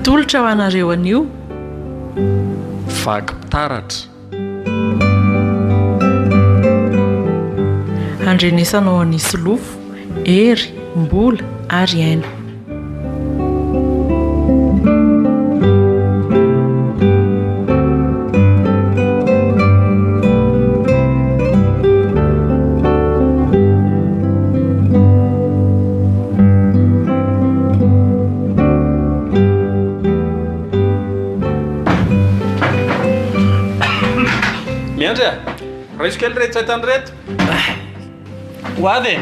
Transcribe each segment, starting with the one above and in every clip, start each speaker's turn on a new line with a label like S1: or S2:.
S1: tolotra ho anareo anio
S2: Vaki-pitaratra.
S1: andrenesanao anisy lofo ery mbola ary aina
S2: Miandry raiso kely reto saitany reto
S3: ho avy e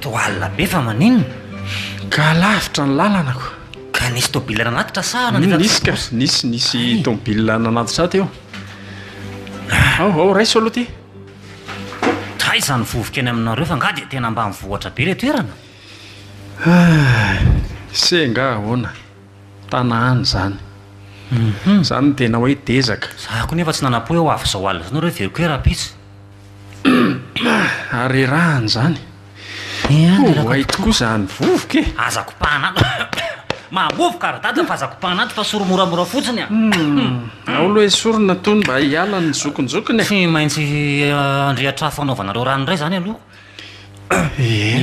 S3: toalina be fa maninona
S2: ka lavitra ny lalana ko
S3: ka nisy tômôbila nanatitra sa
S2: nisy ka nisy tômôbila nanatitra teo ao raiso aloha ty
S3: tay izany vovoka eny aminareo fa nga dia tena mba mivohatra be le toerana
S2: senga ahoana tanàny zany zany tena hoe dezaka
S3: zako nefa tsy nanapo hoe ho avy zao alina zanao reo veriko hoe rapitsy
S2: ary rahany zany haito koa zany vovoka e
S3: azako pahanato mamovoka ara-dada fa azako pahanato fa soro moramora fotsiny
S2: ao loha hoe sorona tony mba hiala ny zokonjokony
S3: tsy maintsy andrehatra fanaovanareo rano indray zany aloha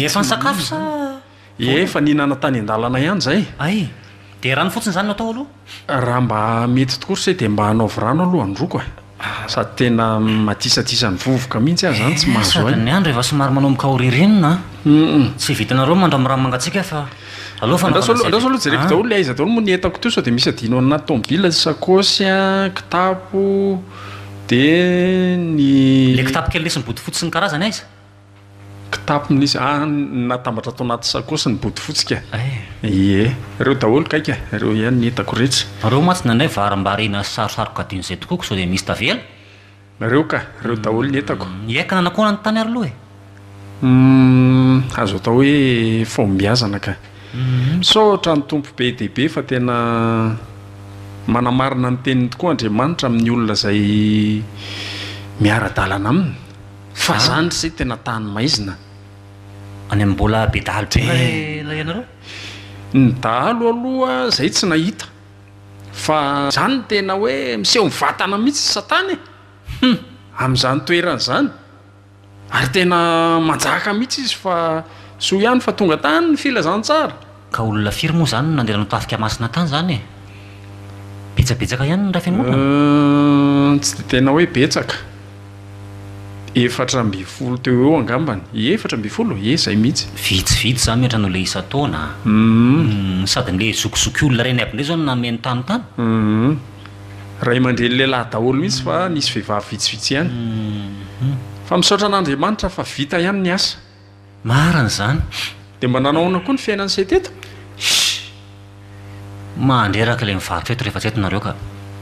S3: efa ny sakafo sa
S2: efa nihinana tany an-dalana ihany zay
S3: ay de rano fotsiny zany natao aloha
S2: raha mba mety tokoa ry dia mba hanaovy rano aloha androko sady tena matisatisa ny vovoka mihitsy azy zany tsy mahazo
S3: sady ny andro efa somary manomboka ho ririnina tsy vitanareo mandra rano mangatsika fa
S2: andraso aloha jereko daholo le aiza daholo moa ny entako teo sao dia misy adino anaty tômôbila sakosy kitapo dia ny
S3: le kitapo kely lesy ny bodofotsy sy ny karazany aiza
S2: kitapo nisy natambatra tao anaty sakosy ny bodofotsika ie ireo daholo kaika ireo ihany ny entako rehetra
S3: areo matsy nanay varim-barena sarosaroka adin'izay tokoako sao dia misy tavela
S2: ireo daholo ny entako
S3: iaika nanakoana ny tany ary aloha
S2: azo atao hoe fombiazana ka misaotra ny tompo be dehibe fa tena manamarina ny teniny tokoa Andriamanitra amin'ny olona izay miara-dalana aminy fa zany sy tena tany maizina
S3: any amin'ny mbola be dahalo be la ianareo
S2: ny dahalo aloha zay tsy nahita fa zany tena hoe miseho mivatana mihitsy satany amin'izany toerana zany ary tena manjaka mihitsy izy fa soa ihany fa tonga tany ny filazany tsara
S3: ka olona firy moa zany nandeha notafika masina tany zany betsabetsaka ihany ny ray fiangonana
S2: tsy dia tena hoe betsaka 400 teo eo angambany 400 zay mihitsy
S3: vitsivitsy zany mihatra no le isa taona sady nle zokizoky olona reny aby ndray zao nameny tany
S2: ray mandreny lehilahy daholo mihitsy fa nisy vehivavy vitsivitsy ihany fa misaotra an'Andriamanitra fa vita ihany ny asa
S3: marina zany
S2: dia mba nanaona koa ny fiainany say teto
S3: mandreraka le mivarotra eto rehefa tsy eto nareo ka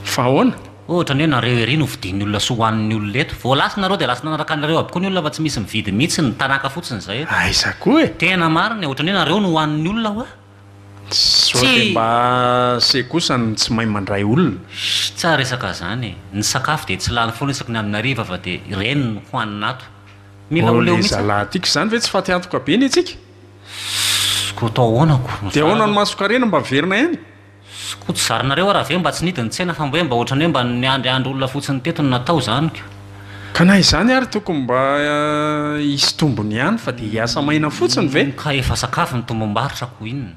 S2: fa ahoana
S3: ohatra ny hoe nareo ery no vidin'ny olona so hoan'ny olona eto vao lasa nareo dia lasa nanaraka anareo aby koa ny olona fa tsy misy mividy mihitsy ny tanaka fotsiny zay
S2: aiza koa
S3: tena marina ohatra ny hoe nareo no hoan'ny olona hoa
S2: sao dia mba se kosa ny tsy mahay mandray olona
S3: tsara resaka zany ny sakafo dia tsy lany foana isaky ny amin'ny ariva fa dia reny ny hoanina ato mila oleo mihitsy
S2: zalahy tiako zany ve tsy fatiantoka be ny atsika
S3: ko tao honako
S2: dia ahoana ny masokarena mba verina ihany
S3: ko tsy zarinareo araha ve mba tsy nidiny tsena fa mba hoe mba ohatra ny hoe mba niandryandro olona fotsiny teto no natao zany
S2: ka na izany ary tokony mba hisy tombony ihany fa dia hiasa maina fotsiny ve
S3: ka efa sakafo ny tombom-barotra ko inona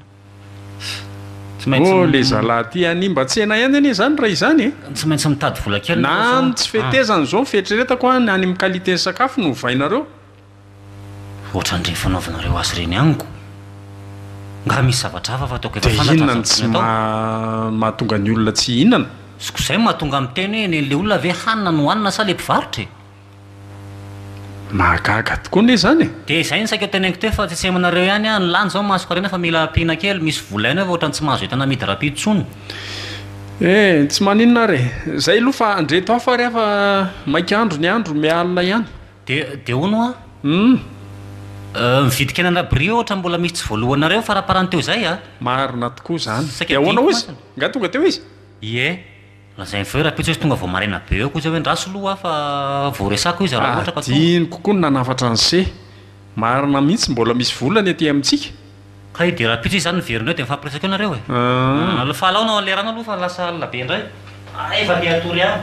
S2: le zalahy ty any mba tsena ihany anie zany raha izany
S3: tsy maintsy mitady vola kely
S2: na ny tsy fetezany zao mifetreretako any any amin'ny qualité sakafo no hovainareo
S3: ohatra ndre fanaovanareo azy reny aniko nga misy zavatra hafa fa ataoko efa
S2: dia inona ny tsy mahatonga ny olona tsy hihinana
S3: soko izay mahatonga amin'ny teny hoe le olona ve hanina no hoanina sa le mpivarotra
S2: mahagaga tokoa ne zany
S3: dia izay ny saika teneniko teo fa tsy amanareo ihany ny lany zao masokarena fa mila pina kely misy vola ihany hoe ohatra ny tsy mahazo entana midy rapito tsony
S2: tsy maninona re zay aloha fa andreto ao fa rehefa maikandro ny andro mialina ihany
S3: dia hono mividika ny anabri ohatra mbola misy tsy voalohanareo faraparany teo zay
S2: marina tokoa zany dia ahoana ho izy nga tonga teo izy
S3: lazay ny rapitso izy tonga vao marena be eo koa zay hoe ndraso loha fa vao resako izy raha ohatra
S2: diny kokoa ny nanafatra ny se marina mihitsy mbola misy volana ety amintsika
S3: ka io dia raha pitsy izany nyverina eo dia mifampiresaka eo nareo e falaonao lerana aloha fa lasa alina be indray efa te atory aho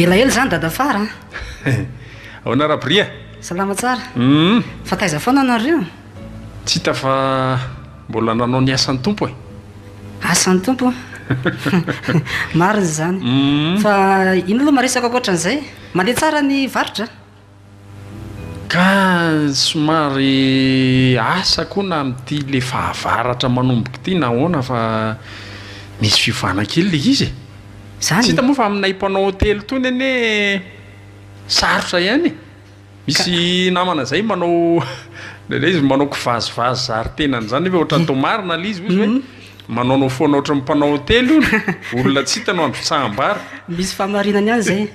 S4: elaela zany dada fara
S2: aona rabria
S4: salama tsara fa taiza foana anareo
S2: tsy hita fa mbola nanao ny asan'ny tompo e
S4: asan'ny tompo mariny zany fa ino aloha maresaka akoatran'izay mandeha tsara ny varotra
S2: ka somary asa koa na am'ty le fahavaratra manomboka ity na ahoana fa misy fivana kely le izy
S4: zany
S2: tsy hita moa fa aminay mpanao hôtely tony ane sarotra ihany misy namana zay manao lele izy manao kivazivazy zarytenany zany nefa ohatra atao marina le izy ozy hoe manaonao foana ohatra mpanao hôtely io olona tsy hitano andro tsahambara
S4: misy famarinany any zay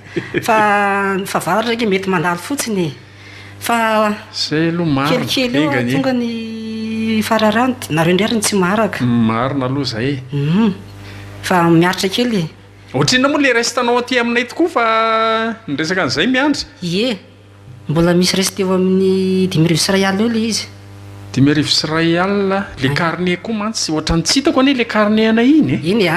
S4: fa varatra ke mety mandalo fotsiny fa
S2: zay aloha maro
S4: kelikely eo tonga ny fararano nareo ndrariny tsy maraka
S2: marina aloha zay
S4: fa miaritra kely
S2: ohatrina moa le restanao aty aminay tokoa fa nyresaka an'izay miandry
S4: ie mbola misy resy teo amin'ny 10,000 raial eo le izy
S2: 10,000 raial le carnet koa mantsy ohatrany tsy hitako ane le carnet anay iny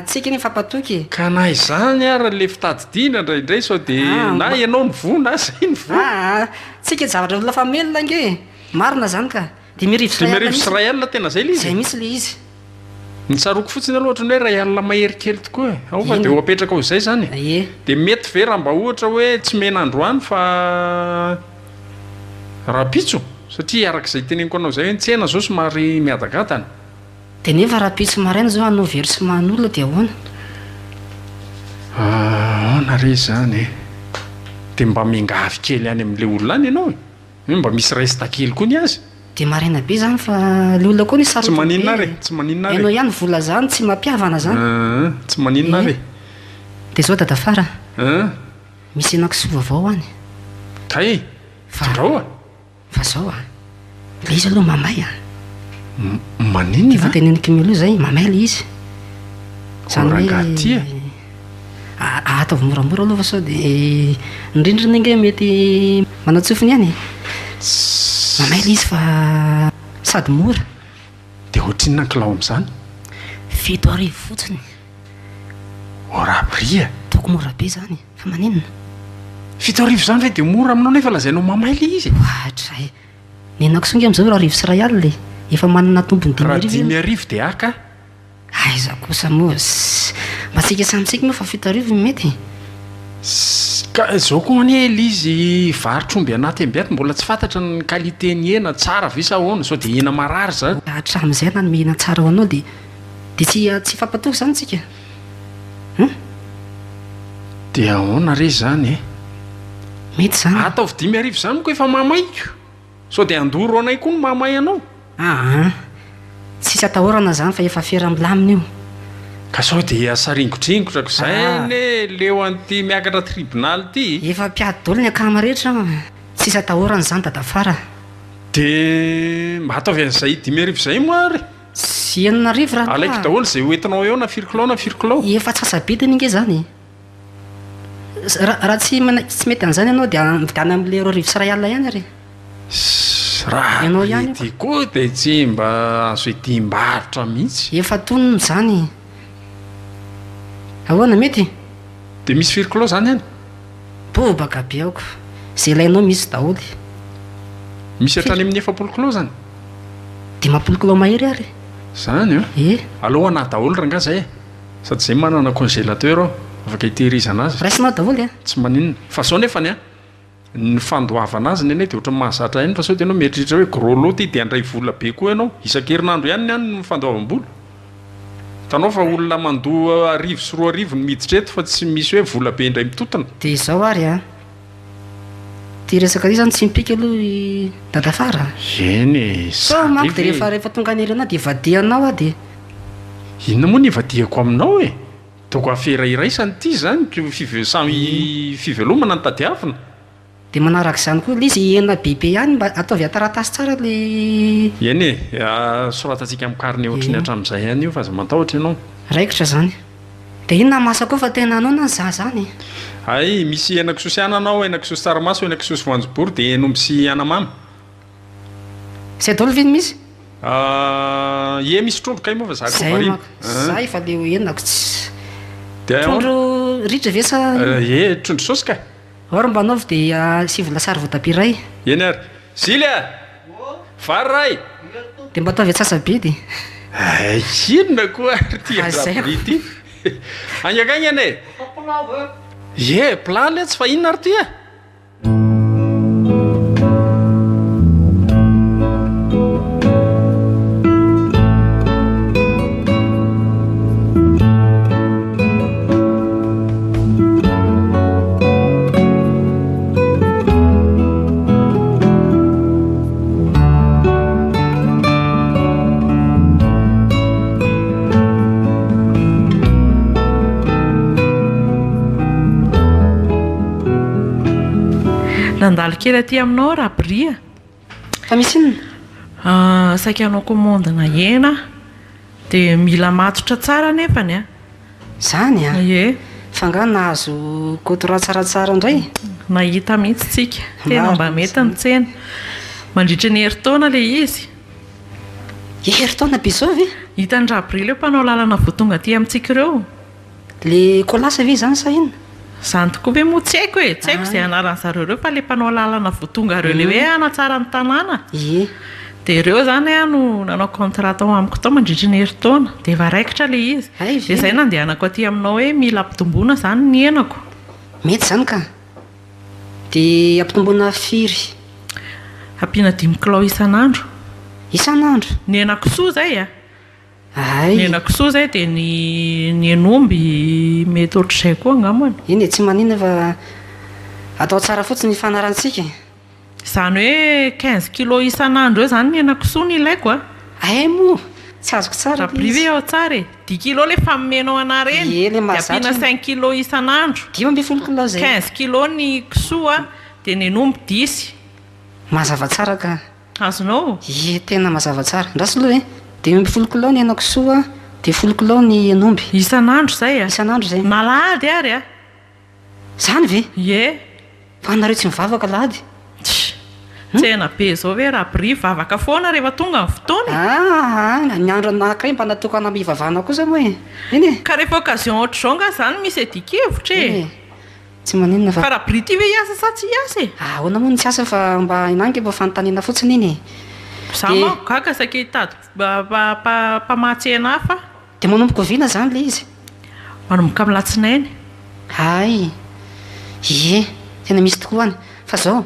S4: tsika iny fampatoky
S2: ka na izany ara le fitadidiana ndraindray sao dia na ianao ny vo na zay ny vo
S4: tsika zavatra olona fa melona nge marina zany ka 10,000
S2: raial tena zay le izy
S4: zay misy le izy
S2: nitsaroko fotsiny aloha ohatra ny hoe raial mahery kely tokoa ao fa dia ho apetraka ao izay zany dia mety ve raha mba ohatra hoe tsy menandroany fa rapitso satria arak'izay teneniko anao zay hoe ntsena zao somary miadagadana
S4: dia nefa rapitso maraina zao anao versementn'olona dia ahoana
S2: ahoana re zany dia mba mingavy kely any amin'le olona any ianao mba misy resta kely koa ny azy
S4: dia maraina be zany fa le olona koa ny
S2: tsy maninona re tsy maninona re
S4: ianao ihany vola zany tsy mampiavana zany
S2: tsy maninona re
S4: dia zao dada fara misy anankisova avao any
S2: kay fandraoa
S4: fa zao le izy aloha mamay
S2: maninona
S4: fa teneniko milo zay mamay le izy zany
S2: rangaty
S4: ataovy moramora aloha fa sao dia indrindrina nge mety manatsofiny ihany mamay le izy fa sady mora
S2: dia ohatrinona kilao am'izany
S4: 7,000 fotsiny
S2: orabria
S4: toko mora be zany fa maninona
S2: 7,000 zany ve dia mora aminao nefa lazainao mamay le izy
S4: ohatray ny anakisonga am'izao raha 10,000 raial le efa manana tombony
S2: 10,000 dia aka
S4: aiza kosa moa mba tsika samitsika moa fa 7,000 mety
S2: ka zao koa anie le izy varotromby anaty ambiaty mbola tsy fantatra ny qualité ny hena tsara visa ahoana sao dia hena marary zany
S4: hatram'izay na mihena tsara ho anao dia tsy fampatoky zany tsika
S2: dia ahoana re zany
S4: mety zany
S2: ataovy 10,000 zany moko efa mamayko sao dia andoro anay koa no mamay anao
S4: tsisy atahorana zany fa efa fera milamina io
S2: ka sao dia asaringotrringotrako zay ne leo an'ity miakatra tribonaly ity
S4: efa mpiady dolo ny akama rehetra tsisy atahorana zany dada fara
S2: dia mba ataovy an'izay 10,000 zay moa ary
S4: sy 4,000 raha
S2: alaiko daholo zay hoentinao eo na firikilao na firikilao
S4: efa tsy asabidiny inge zany raha tsy mety an'izany ianao dia mividana amin'le 2,000 raial ihany ary
S2: raha mety koa dia tsy mba azo hidim-barotra mihitsy
S4: efa tonony zany ahoana mety
S2: dia misy firikilao zany any
S4: bobaka be aoko zay ilainao misy daholy
S2: misy hatrany amin'ny 7 kilao zany
S4: 10 kilao mahery ary
S2: zany aloha ana daholo ranga zay sady zay manana congélateur ao afaka hitehirizana azy
S4: raisinao daholo
S2: tsy maninona fa zao nefany ny fandoavana azy ny anay dia ohatra mahazatra ihany fa sao dia ianao mieritritra hoe gros lot ty dia andray vola be koa ianao isan-kerinandro ihany ny any ny fandoavam-bola tanao fa olona mandoa 1,000 sy 2,000 ny miditra eto fa tsy misy hoe vola be indray mitotona
S4: dia izao ary ty resaka ry zany tsy mipika aloha dadafara
S2: eny
S4: manko de rehefa tonga any ireo na de vadianao a de
S2: inona moa ny ivadiako aminao e toko aferairaisany ity zany samy fivelomana ny tadiavina
S4: de manarak'izany koa l izy ena bebe ihany mba ataovy ataratasy tsara le
S2: eny e soratantsika mikariny ohatrany hatramin'izay ihany io fa aza matahotra ianao
S4: raikitra zany de inona masako fa tena anao na ny za zany
S2: ay misy henankisosy ananao henankisosy tsaramaso henankisosy voanjobory de enomsy anamamy
S4: zay dolo viny misy
S2: e misy trondro kay moa fa zakovarina
S4: zay fa le enako tsy
S2: de
S4: trondro ritra ve sa
S2: trondro sosy ka
S4: or mba anaovy de sivolasary voatapiray
S2: eny ary zily a vary ray
S4: de mba ataovy atsasabe de
S2: inona koa ary ty ty angakagny ane pla le tsy fa inona ary ty a
S1: nandalo kely aty aminao raha bria
S4: fa misy inona
S1: saika anao komondina hena de mila matotra tsara nefany a
S4: zany a
S1: e
S4: fa nga nahazo kotora tsaratsara indray
S1: nahita mihitsy tsika tena mba mety ny tsena mandritra ny heritaona le izy
S4: heritaona be zao ve
S1: hitandraha bria leo mpanao lalana voatonga aty amintsika ireo
S4: le kolasa ve zany sa inona
S1: zany tokoa hoe moa tsy haiko e tsy haiko izay anaran'ny zareo reo fa le mpanao lalana voatonga reo le hoe anatsara ny tanàna de ireo zany a no nanao contrat ao amiko tao mandritra ny heritaona de varaikitra le izy de zay nandehanako aty aminao hoe mila ampitomboana zany ny henako
S4: mety zany ka de ampitomboana firy
S1: ampiana 5 kilao isan'andro ny henakisoa zay a ny henakisoa zay de ny enomby mety ohatr'izay koa angamana
S4: iny e tsy manina fa atao tsara fotsiny fanarantsika
S1: zany hoe 15 kilao isan'andro eo zany ny henakisoa ny ilaiko a
S4: moa tsy azoko tsara
S1: privé ao tsara e 10 kilao le famomenao ana reny de ampiana 5 kilao isan'andro
S4: 10 kilao zay
S1: 15 kilao ny kisoa de ny enomby 10
S4: mazava tsara ka
S1: azonao
S4: tena mazava tsara ndrasy loha e de 10 kilao ny henakisoa de 10 kilao ny enomby
S1: isan'andro zay a
S4: isan'andro zay
S1: malahady ary a
S4: zany ve fa anareo tsy mivavaka lahady
S1: tsena be zao hoe raha bria vavaka foana rehefa tonga ny fotoana
S4: ny andro anankiray mba natokana mivavahana kosa moa e iny
S1: ka rehefa occasion ohatr'izao nga zany misy adikevitra e
S4: tsy maninona
S1: fa raha bria ty ve hiasa sa tsy hiasa e
S4: ahoana moa ny tsy asa fa mba inangy mba fanontaniana fotsiny iny
S1: za manko gaga saika hitady mpamatsena hafa
S4: de manomboka vina zany le izy
S1: manomboka amin'ny latsinainy
S4: tena misy tokoa any fa zao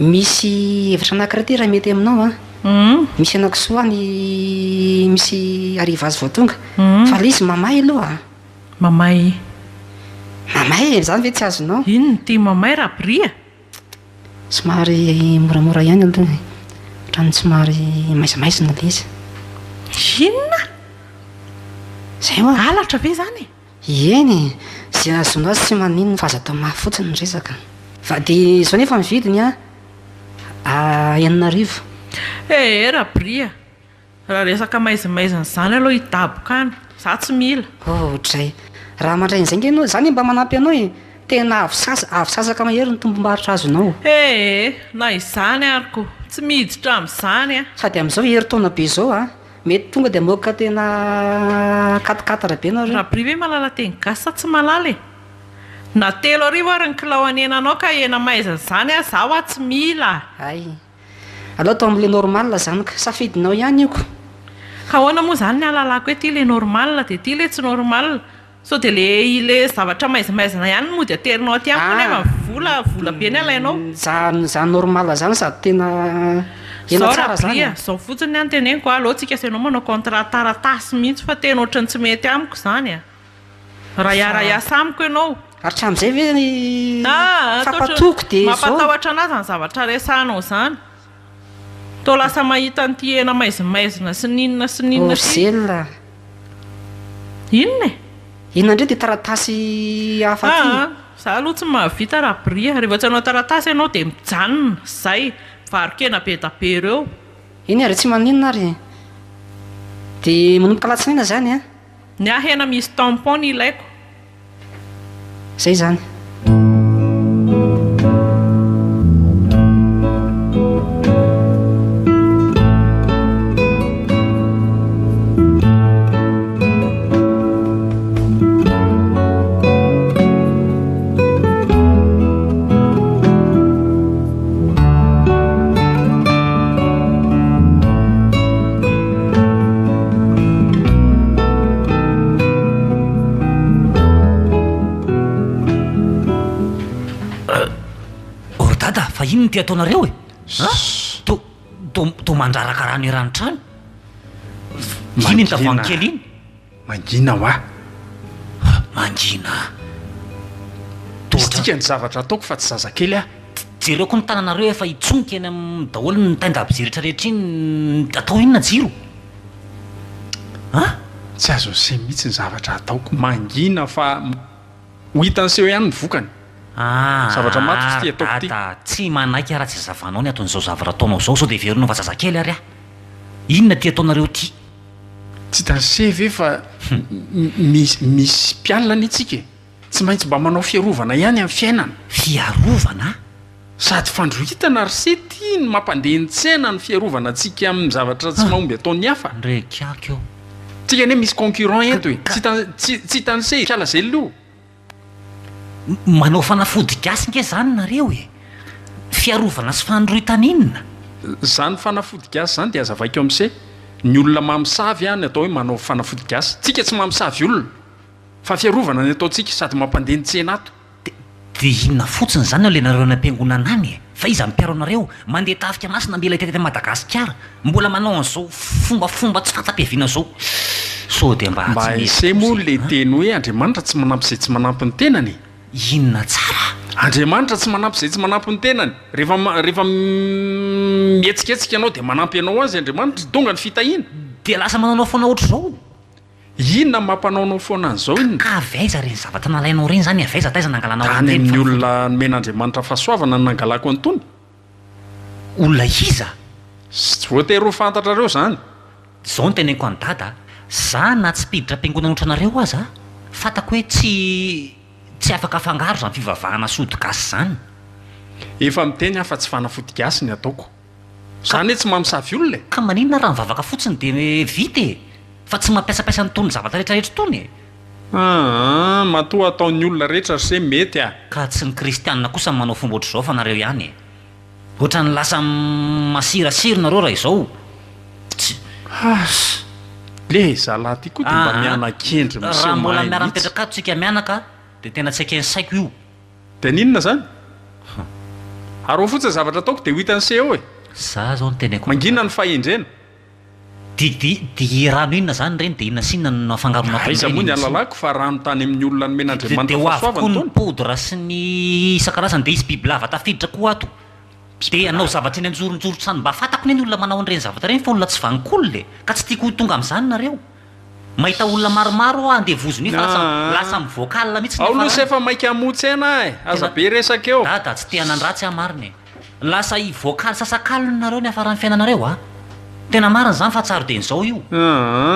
S4: misy hevitra anankiray ty raha mety aminao misy henakisoa ny misy ariva azy voatonga fa le izy mamay aloha
S1: mamay
S4: zany ve tsy azonao
S1: ino ny ty mamay raha bria
S4: somary moramora ihany aloha trany somary maizamaizina le izy
S1: inona
S4: zay hoa
S1: alatra ve zany
S4: eny zay azonao azy tsy maninona fa aza atao mafy fotsiny ny resaka fa de zao nefa mividiny a 9,000
S1: raha bria raha resaka maizimaizina zany aloha hidaboka any za tsy mila
S4: ohatray raha mandray n'izay nge anao zany mba manampy anao e tena avosasaka mahery ny tombom-baritra azonao
S1: na izany aryko tsy miditra amin'izany a
S4: sady amin'izao heritaona be zao mety tonga de moka tena 4 be anao
S1: raha bria ve malala teny gasy sa tsy malala e na 3 arivo ary ny kilao anenanao ka ena maizana zany a zaho a tsy mila
S4: aloha atao amin'le normal zany ka safidinao ihany io
S1: ka ahoana moa zany ny alalako hoe ty le normal de ty le tsy normal so de le zavatra maizimaizina ihany mody aterinao aty amiko nefa vola be ny alainao
S4: zany normal zany sady tena
S1: zao raha bria zao fotsiny any teneniko aloha tsika sainao manao contrat taratasy mihitsy fa tena ohatrany tsy mety amiko zany a raha iara-iasa amiko ianao
S4: Hatramin'izay ve fampatoko dia
S1: mampatahotra anazy ny zavatra resanao zany. Toa lasa mahita an'ity hena maizimaizina sy ninona sy ninona
S4: zelona.
S1: Inona e?
S4: Inona indray dia taratasy hafa ty.
S1: Za aloha tsy mahavita raha bria. Rehefa tsy anao taratasy ianao dia mijanona zay varokena be da be ireo.
S4: Iny ary tsy maninona ary. Dia manomboka alatsinaina zany a?
S1: Ny hena misy tampon ilaiko.
S4: Zay zany.
S3: Inony ty ataonareo e? To mandraraka rano iranotrano. Iny ny tavoangy kely iny?
S2: Mangina ho ah.
S3: Mangina.
S2: Tika ny zavatra ataoko fa tsy zazakely ah.
S3: Jereko ny tananareo efa hitsonika eny amin'ny daholo ny taindaby rehetra rehetra iny atao inona jiro?
S2: Tsy azo se mihitsy ny zavatra ataoko. Mangina fa ho hitan'seho ihany ny vokany. Zavatra maty ty ataoko ty.
S3: Tsy manaiky raha tsy zavanao ny ataon'izao zavatra ataonao zao. Sao dia verina fa zazakely ary ah. Inona ty ataonareo ty?
S2: Tsy tanse ve fa misy mpialina ny itsika. Tsy maintsy mba manao fiarovana ihany amin'ny fiainana.
S3: Fiarovana?
S2: Sady fandrohitana ary se ty ny mampandeha ny tsena ny fiarovana antsika amin'ny zavatra tsy mahomby ataon'ny hafa.
S3: Ndrekako eo.
S2: Tsika ane misy concurrent eto e. Tsy tanse mpiala zelo.
S3: Manao fanafody gasy nke zany nareo e. Fiarovana sy fandrohitana inona?
S2: Zany fanafody gasy zany dia azavaiko amin'se ny olona mamosavy any atao hoe manao fanafody gasy. Tsika tsy mamosavy olona fa fiarovana ny ataontsika sady mampandeha ny tsena ato.
S3: Dia inona fotsiny zany le nareo nampiangonana any e? Fa iza mpiaro nareo mandeha tafika masina mbela tety Madagasikara mbola manao an'izao fombafomba tsy fatapiaviana zao. So dia mba
S2: ese moa le teny hoe Andriamanitra tsy manampy izay tsy manampy ny tenany.
S3: Inona tsara?
S2: Andriamanitra tsy manampy izay tsy manampy ny tenany. Rehefa mihetsiketsika ianao dia manampy ianao azy Andriamanitra tonga ny fitahiana.
S3: Dia lasa mananao foana ohatr'izao.
S2: Inona mampanaonao foana an'izao inona?
S3: Ka avaiza reny zavatra nalainao reny zany avaiza taiza nangalanao
S2: any amin'ny olona men'Andriamanitra fahasoavana no nangalako an'itony.
S3: Olona iza?
S2: Tsy voatery ho fantatrareo zany.
S3: Izao no teneniko any dada. Za na tsy piditra am-piangonana ohatranareo aza fatako hoe tsy afaka afangaro zany fivavahana sody gasy zany.
S2: Efa miteny afa tsy fanafody gasy ny ataoko. Zany hoe tsy mamosavy olona e.
S3: Ka maninona raha mivavaka fotsiny dia vita e. Fa tsy mampiasapiasa ny tony zavatra rehetrarehetra tony e.
S2: Matoa ataon'ny olona rehetra se mety ah.
S3: Ka tsy ny kristianina kosa manao fomba ohatr'izao fa nareo ihany e. Ohatra ny lasa masirasiro nareo raha izao.
S2: Le zalahy ty koa dia mba miana-kendry
S3: raha mbola miara-mipetraka ato tsika mianaka dia tena tsy haika ny saiko io.
S2: Dia ninona zany? Ary ho fotsiny zavatra ataoko dia ho hitan'ny se eo e.
S3: Za zao no teneko.
S2: Mangina ny fahendrena.
S3: Dia rano inona zany reny dia inona sinona no afangaronao tony.
S2: Iza moa ny alalako fa rano tany amin'ny olona ny men'Andriamanitra fahasoavana
S3: tony. Dia ho avy koa ny podra sy ny isan-karazany dia izy biby lava tafiditra koa ato. Dia anao zavatra eny anjoronjorotrano mba fatako ny olona manao an'ireny zavatra reny fa olona tsy vanok'olona ka tsy tiako tonga amin'izany nareo. Mahita olona maromaro andeha vozony fa lasa mivoakala mihitsy.
S2: Ao loha efa maika hamotsy aina e. Aza be resaka eo.
S3: Dada tsy te hanan-dratsy amariny. Lasa hivoakala sasakaliny nareo ny afaran'ny fiainanareo a. Tena marina zany fa tsaro dia n'izao io.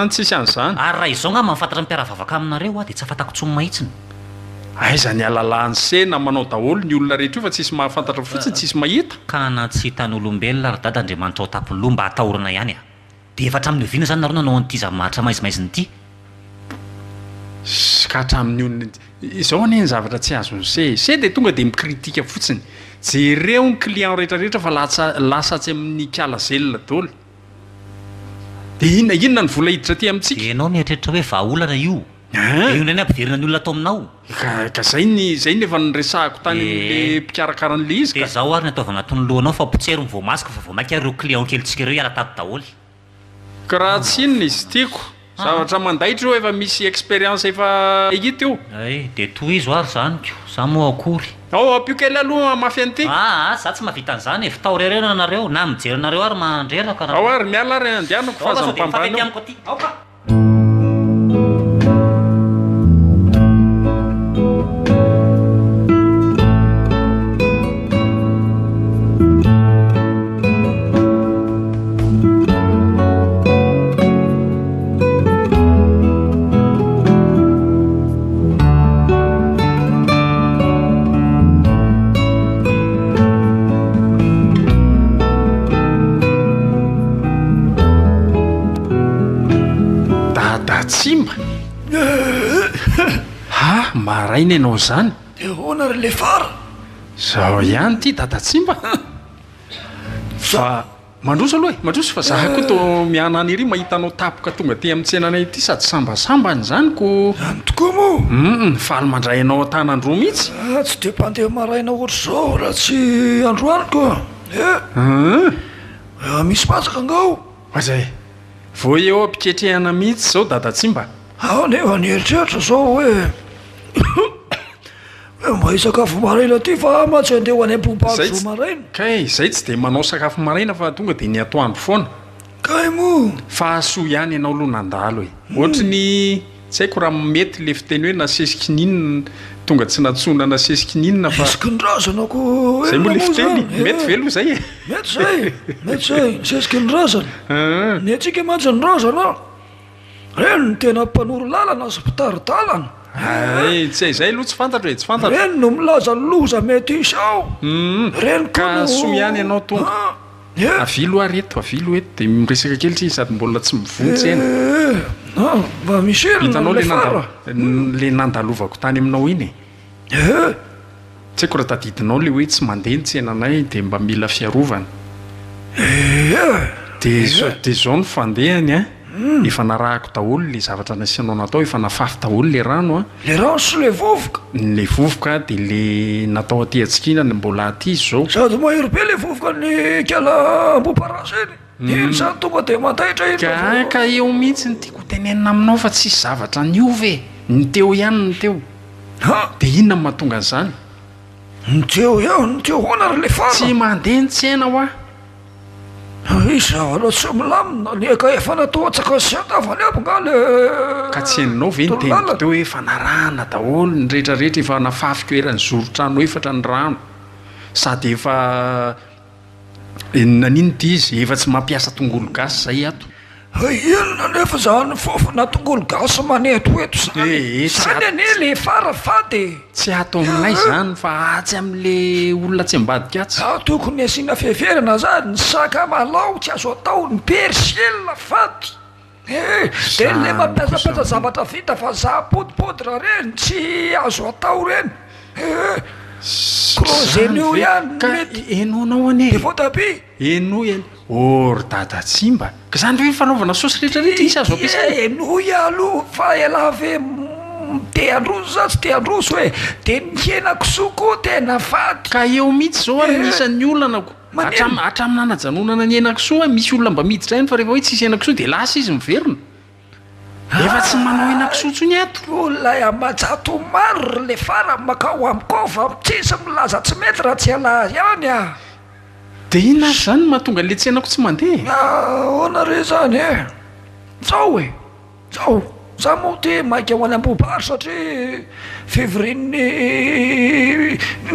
S2: Tsisy an'izany.
S3: Ary raha izao nga mahafantatra ny mpiara-vavaka aminareo a dia tsy afatako tsony mahitsiny.
S2: Aiza ny alalahany sena manao daholo ny olona rehetra io fa tsisy mahafantatra fotsiny tsisy mahita.
S3: Ka na tsy hitan'olombelona ary dada Andriamanitra ao tampoloha mba hatahorana ihany a. Dia efa hatramin'ny oviana zany nareo nanao an'ity zavamahatra maizimaiziny ity.
S2: Ka hatramin'ny olona izao anie ny zavatra tsy azony se dia tonga dia mikritika fotsiny. Jereo ny client rehetrarehetra fa lasa tsy amin'ny kiala zelona daholo. Dia inona ny vola hiditra aty amintsika?
S3: Ianao mieritreritra hoe vahaolana io. Io ndray ny ampiverina ny olona atao aminao.
S2: Ka zay ny efa nyresahako tany amin'le mpikarakaraan'le izy ka.
S3: Dia zaho ary ny ataovana anatin'ny lohanao fa potsero ny voamasika fa voamaika ireo client kelitsika ireo hiala tato daholo.
S2: Ka raha tsy inona izy tiako zavatra mandaitra eo efa misy expérience efa hita io
S3: ay de toy izo ary zany ko za moa akory
S2: ao ampio kely aloha mafy an'ity
S3: za tsy mahavita an'izany fitao rerena anareo na mijery anareo ary mandreraka
S2: ao ary miala ary andehanako fazam-pambany
S3: amiko aty aoka
S2: simba maraina ianao zany
S5: de hoana ry le fara
S2: zao ihany ty dadatsimba fa mandroso aloha mandroso fa zaha koa to mianany iry mahitanao tapoka tonga ty amin'ny tsenanay ity sady sambasambany zany ko
S5: any tokoa moa
S2: faly mandraynao tanandroa mihitsy
S5: tsy de mpandeha maraina ohatr' zao raha tsy androaniko misy patsaka angao
S2: azay vo eo ampiketrehana mihitsy zao dadatsimba
S5: nefa nieritreritra zao hoe mba hisakafo maraina ty fa matsy andeha ho any am-pompako zo maraina
S2: kay zay tsy de manao sakafo maraina fa tonga de ny atoandro foana
S5: kay mo
S2: fa soa ihany ianao aloha nandalo e ohatra ny tsy haiko raha mety le fiteny hoe nasesikininina tonga tsy natsona nasesikininina fa
S5: sesikinrazana ko
S2: zay moa le fiteny mety velo zay e
S5: mety zay sesikinrazana ny atsika mantsy ny razana reny ny tena mpanoro lalana sy mpitaritalana
S2: tsy hay zay aloha tsy fantatra hoe tsy fantatra
S5: reny no milaza loza mety isao reny
S2: ka soa ihany ianao tonga avilo areto avilo eto de miresaka kely tsy sady mbola tsy mivontsy ena
S5: mba misy
S2: hitanao
S5: fara
S2: le nandalovako tany aminao iny e tsy haiko raha tadidinao le hoe tsy mandeha ny tsenanay de mba mila fiarovana de zao ny fandehany a efa narahako daholo le zavatra nasianao natao efa nafafy daholo le rano
S5: le rano sy le vovoka
S2: le vovoka de le natao aty atsikina mbola aty zao
S5: sady mahery be le vovoka ny kala amboparasy eny iny zany tonga de mandaitra iny
S2: ka eo mihitsy ny tiako tenenina aminao fa tsisy zavatra niove ny teo ihany ny teo de inona ny mahatonga an'izany
S5: ny teo ihany ny teo hoana ry le fara
S2: tsy mandeha ny tsena ho
S5: iza aloha tsy milamina ny eka efa natao atsaka sy andavany aby nga le
S2: ka tsy heninao ve ny teniko teo hoe efa narahana daholo ny rehetrarehetra efa nafafika erany zorotrano efatra ny rano sady efa nanino ty izy efa tsy mampiasa tongolo gasy zay ato
S5: inona nefa zany fofona tongolo gasy manetoeto zany ane le fara fady
S2: tsy ato aminay zany fa atsy amin'le olona tsy ambadika atsy
S5: tokony asiana fiheverana zany ny saka malao tsy azo atao ny persiela fady de le mampiasapiasa zavatra vita fa za podipodra reny tsy azo atao reny crozeno ihany mety
S2: enonao ane
S5: de voatabia
S2: eno eny or dadatsimba ka zany hoe fanaovana sosy rehetrarehetra isy azo ampiasay
S5: enoy aloha fa elave te androso za tsy te androso hoe de ny henakisoa koa tena fady
S2: ka eo mihitsy zao ary misan'ny olonanako hatraminanajanonana ny henakisoa misy olona mba miditra eny fa rehefa hoe tsisy henakisoa de lasa izy miverina efa tsy manao henakisoa tsony ato
S5: olona amajato maro le fara makao amiko fa tsisy milaza tsy mety raha tsy ala ihany
S2: de inona ary zany mahatonga le tsenako tsy mandeha
S5: hoana re zany zao zao za moa te maika ho any ambobar satria fevriny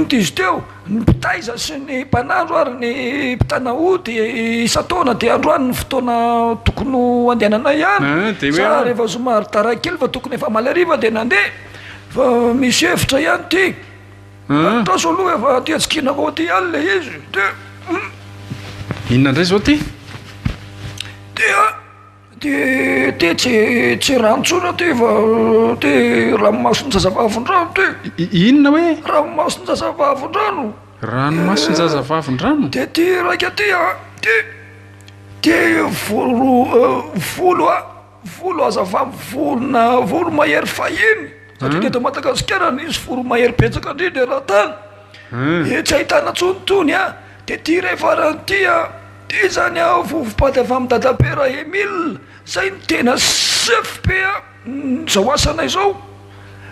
S5: dizy teo ny mpitaiza sy ny mpanandro ary ny mpitanaody isataona de androany ny fotoana tokony andehananay ihany sa rehefa somary taraky kely fa tokony efa malariva de nandeha fa misy efitra ihany ty traso aloha efa ty atsikinako ty ihany le izy de
S2: inona indray zao ty
S5: de tsy ranontsona ty fa ty ranomasonjazavavondrano ty
S2: inona hoe
S5: ranomasonjazavavondrano
S2: ranomasonjazavavondrano
S5: de ty raika ty ty volo azava volo mahery fahiny satria teto Madagasikara nisy volo mahery betsaka indrindra raha tany tsy ahitana tsonotony de ty rehefaranty ty zany vovopady avy amin'ny dadapera Emile zay ny tena CFP zao asanay zao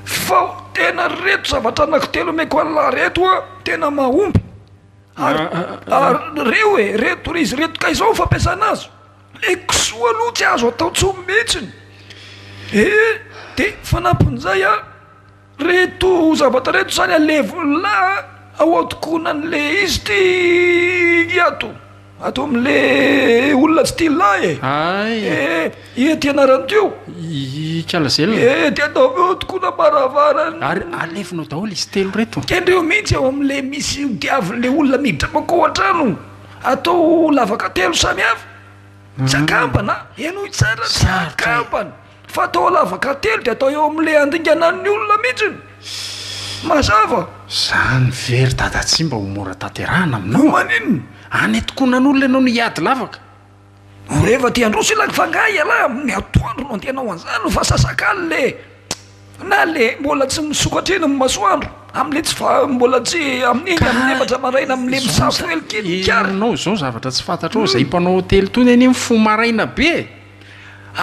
S5: fa tena reto zavatra anankitelo meko an'la reto a tena mahomby reo reto izy reto ka izao fampiasana azy le kisoa aloha tsy azo atao tsomy mihitsiny de fanampon'izay a reto zavatra reto zany alevon'la ao atokonan'le izy ty ato am'le olona tsy tia lahy ty anarany teo
S2: kalazelona
S5: ty atao atokona baravarany
S2: ary alevinao daholo izy telo reto
S5: kendreo mihitsy ao am'le misy diavin'le olona miditra makao an-trano atao lavaka telo samy hafa tsy akambana enoy tsara tsy akambana fa atao lavaka telo de atao eo am'le andinganan'ny olona mihitsiny mazava
S2: zany very dada tsy mba ho mora tanterahana aminao
S5: maninona
S2: any tokonan'olona ianao niady lavaka
S5: rehefa ty androso ilany fangay ala ny atoandro no antenao an'izany fa sasakaly le na le mbola tsy misokatrena amin'ny masoandro am'le tsy mbola tsy amin'iny amin'ny efatra maraina am'le misafo
S2: elikelikyarinao zao zavatra tsy fantatrao zay mpanao hotely tony any mifo maraina be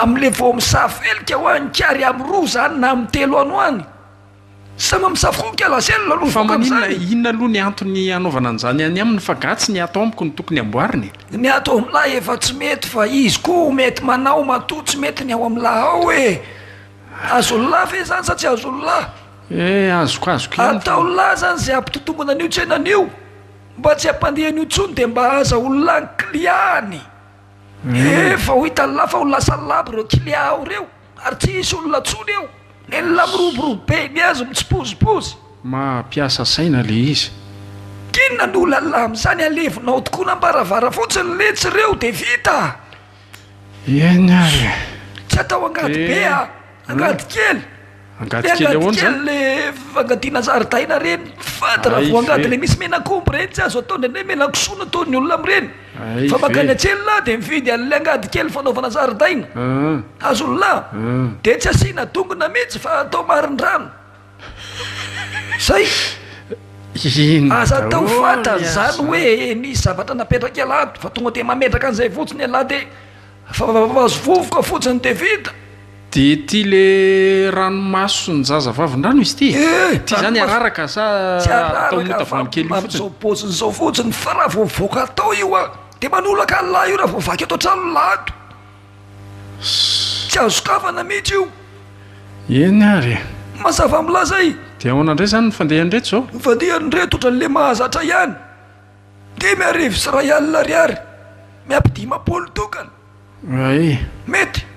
S5: am'le vao misafo elika ho any kary amy roa zany na amy telo ano any sama misafo kalaselona aloha
S2: fa maninona inona aloha ny antony anaovana an'izany any aminy fa gatsy ny atao amiko ny tokony amboariny
S5: ny atao am'lahy efa tsy mety fa izy ko mety manao mato tsy mety ny ao am'lahy ao azolahy fe zany sa tsy azolahy
S2: azoko
S5: atao lahy zany zay ampitotombona an'io tsenan'io mba tsy ampandehan'io tsony de mba aza olona ny kliany fa ho hitan'lahy fa ho lasa laby reo klia ao reo ary tsy isy olona tsony eo nella miroborobe ny azy mitsipozipozy
S2: mampiasa saina le izy
S5: kinona ny olo alahy am'izany alevonao tokoa nambaravara fotsiny letsy reo de vita
S2: eny ary
S5: tsy atao angady be angady kely le fangadiana zaridaina reny fady raha vo angady le misy menakomby reny tsy azo atao ndreny menakosoana ataony olona am'ireny fa makany atselylahy de mividy an'le angady kely fanaovana zaridaina azolahy de tsy asiana dongona mihitsy fa atao marindrano zay aza atao fantany zany hoe nisy zavatra napetraka alato fa tonga de mametraka an'izay fotsiny alahy de azo vovoka fotsiny de vita
S2: de ty le ranomaso ny zaza vavindrano izy ty zany araraka sa atao motavany kely
S5: zao poziny zao fotsiny fa raha vovoaka atao io a de manoloka alahy io raha vovaky atao trano lato tsy azo sokafana mihitsy io
S2: eny ary
S5: mazava am'lazay
S2: de ahoana indray zany nyfandehanydreto zao
S5: nyfandehanydreto ohatran'le mahazatra ihany de miarivo sy ray alina ariary miampidimapolo tokana mety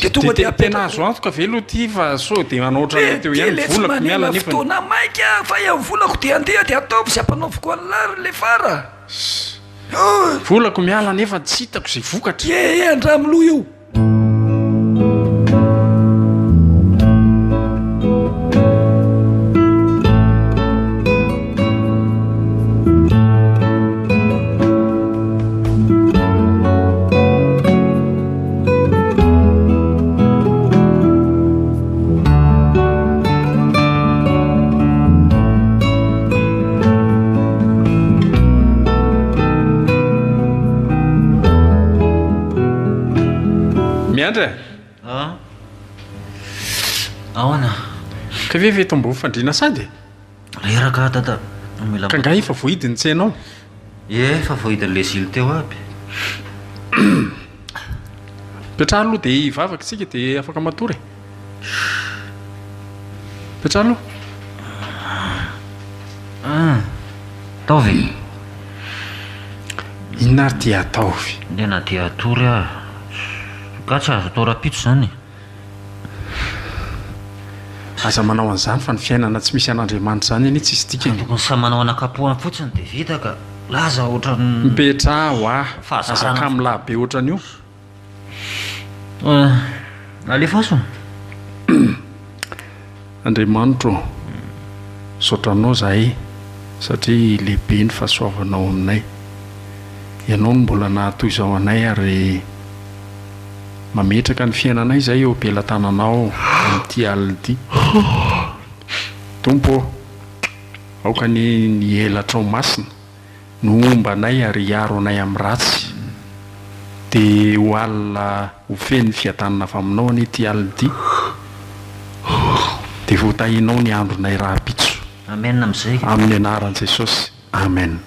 S5: de tonga de
S2: tena azo antoka ve loha ty fa so de manoatra teo ihany volako miala nefa
S5: fotoana maika fa ia volako de andeha de ataovy sy ampanaoviko an'lary le fara
S2: volako miala nefa tsy hitako zay vokatra
S5: andramoloha io
S3: ahoana
S2: ka ve vetombo fandriana sady
S3: reraka tata
S2: ka nga efa vohidiny tsenao
S3: fa vohidin'le zily teo aby
S2: petraha aloha de ivavaka tsika de afaka matory petraha aloha
S3: taovy
S2: inona ary dia ataovy
S3: de na dia atory ka tsy azo atao rapitso zany
S2: aza manao an'izany fa ny fiainana tsy misy an'andriamanitra zany eny tsy isy dikany
S3: tokony sa manao anakapohany fotsiny de vita ka laza ohatrany
S2: mipetra ho azaka am'lahy be ohatran'io
S3: alefaso
S2: andriamanitro saotranao zahay satria lehibe ny fahasoavanao aminay ianao no mbola nahatoy izao anay ary mametraka ny fiainanay zay eo am-pelantananao amin'ity aliny ity tompo aoka ny elatrao masina no ombanay ary hiaro anay amin'ny ratsy dia ho alina ho feny fiadanana avy aminao anie ty alidi dia voatahinao ny andronay raha-pitso
S3: amen amin'izay
S2: amin'ny anaran'i Jesosy amen.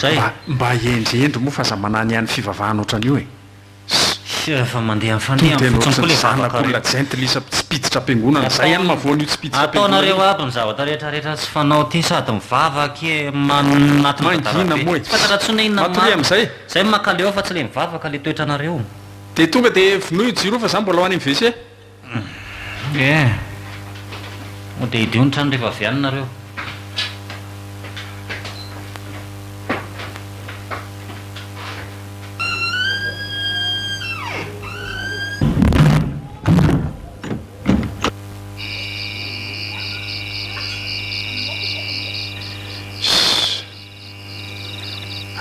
S3: zay
S2: mba endrendry moa fa aza manany ihany fivavahana ohatran'io e
S3: fa mandeha mifandeha fotsiny koa le
S2: zanak'olona gentle isa tsy piditra am-piangonana zay ihany mahavoany io tsy piditra
S3: ataonareo aby ny zavatra rehetrarehetra tsy fanao ty sady mivavaky manatymangina
S2: moa
S3: fataratsona inona
S2: matory amin'izay
S3: zay makaleo fa tsy le mivavaka le toetranareo
S2: dia tonga dia vinoy jiro fa za mbola ho any amin'ny vese
S3: mo dia idio ny trano rehefa avianinareo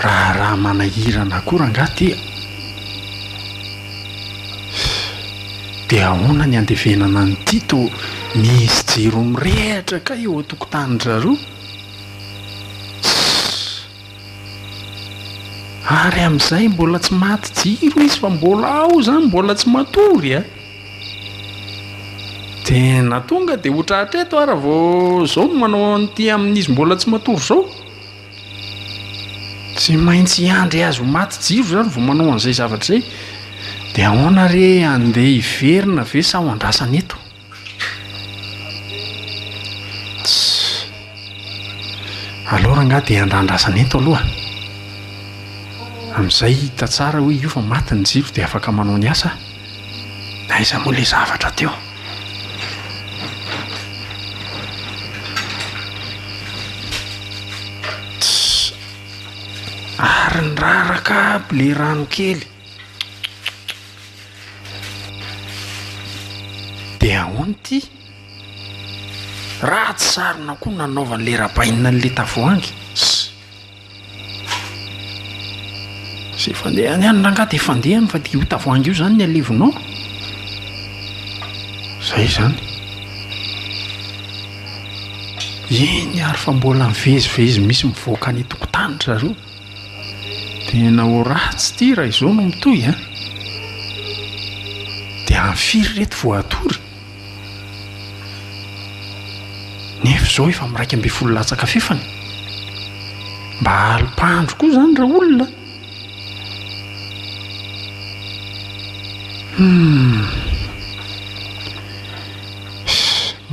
S2: raha manahirana akory angaty dia ahoana ny andevenana ny tito misy jiro mirehatra ka eo a-tokotanydraroa ary amin'izay mbola tsy maty jiro izy fa mbola ao zany mbola tsy matory a dia na tonga dia hotrahatreto ara vao zao no manao an'ity amin'izy mbola tsy matory zao tsy maintsy iandry azy ho maty jiro zany vao manao an'izay zavatra zay dia ahoana re andeha hiverina ve sa ho andrasana eto alora nga dia andrandrasana eto aloha amin'izay hita tsara hoe io fa maty ny jiro dia afaka manao ny asa na iza moa le zavatra teo ary ny raraka aby le rano kely dia ahoana ty raha tsy sarina koa nanaovan'le rabainina n'le tavoangy sy fandehany ihany ranga dia fandehany fa dia io tavoangy io zany ny alevonao zay zany eny ary fa mbola mivezivezy misy mivoaka ny tokotanitra reo tena ho ratsy ty raha izao no mitoy a dia amfiry reto voatory nefa zao efa miraika amby folo latsaka fefany mba alipandro koa zany raha olona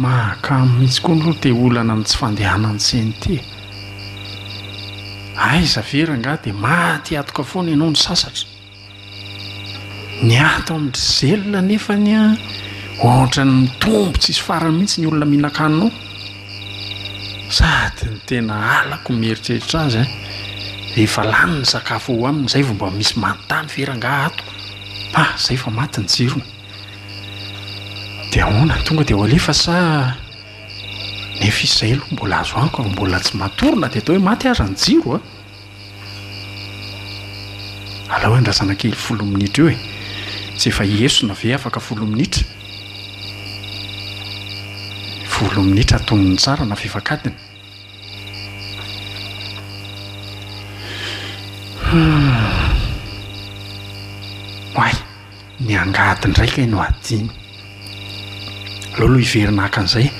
S2: mahakamo mihitsy koa nro te olana ny tsy fandehanany seny ty aiza vera nga dia maty atoka foana ianao ny sasatra ny ato amin'ny zelona nefa ny a ohatra ny mitombo tsisy farany mihitsy ny olona mihinan-kanonao sady ny tena alako mieritreritra azy rehefa lany ny sakafo ho aminy zay vo mba misy manontany vera nga ato zay fa maty ny jirony dia ahoana tonga dia ho alefa sa nefa izay aloha mbola azo anko mbola tsy matorona dia atao hoe maty aza ny jiro a alao andrasana kely 10 minitra eo tsy efa iesona ve afaka 10 minitra 10 minitra atonony tsara na fifakadiny hoay ny angady ndraika no adiny aloha hiverina hakan'izay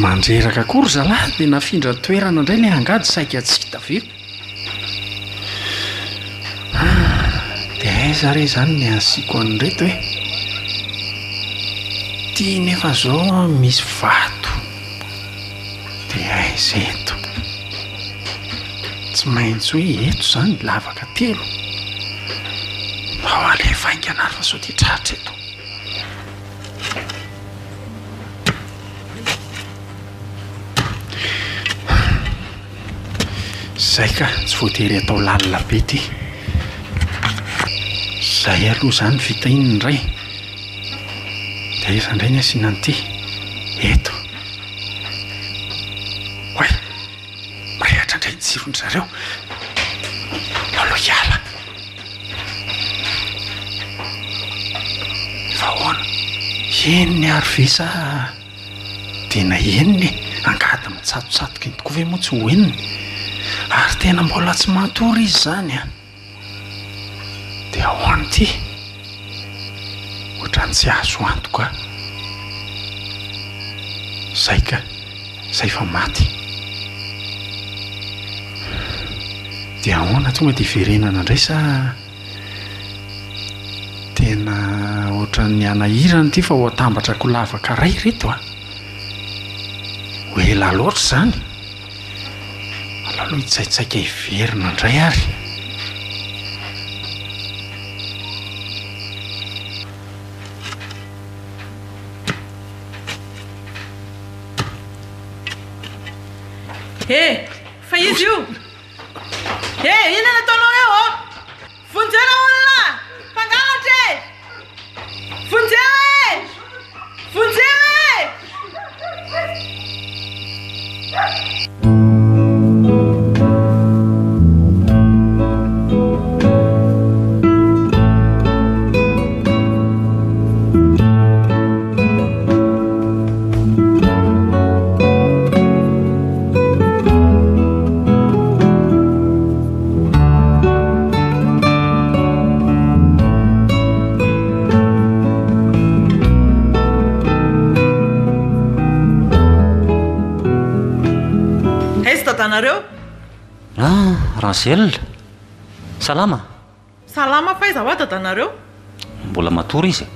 S2: mandreraka akory zalahy dia nafindra toerana indray ilay angady saika tsy hita ve dia aiza re zany ny asiako an'reto hoe tia nefa zao misy vato dia aiza eto tsy maintsy hoe eto zany lavaka telo ao alefa ainganary fa sao dia tratra eto zay ka tsy voatery atao lalina be ty zay aloha zany vita iny indray dia iza indray ny asiana n'ity eto hoay mirehatra indray ny jirony zareo aloha hiala efa ahoana eniny ary vesa dia na eniny angady mitsatotsatoka iny tokoa ve moa tsy ho eniny ary tena mbola tsy matory izy zany a dia ahoany ty ohatrany tsy azo antoka zay ka zay fa maty dia ahoana tonga dia verenana indray sa tena ohatran'ny anahirana ty fa ho atambatrako lavaka ray reto a ho ela loatra zany alaloha hitsaitsaika hiverina indray ary
S1: fa izy io inona nataonao eo o vonjena olona mpangalatra e vonjeo e vonjeo e nareo
S3: Ranzel salama
S1: salama fa iza hoata danareo
S3: mbola matory izy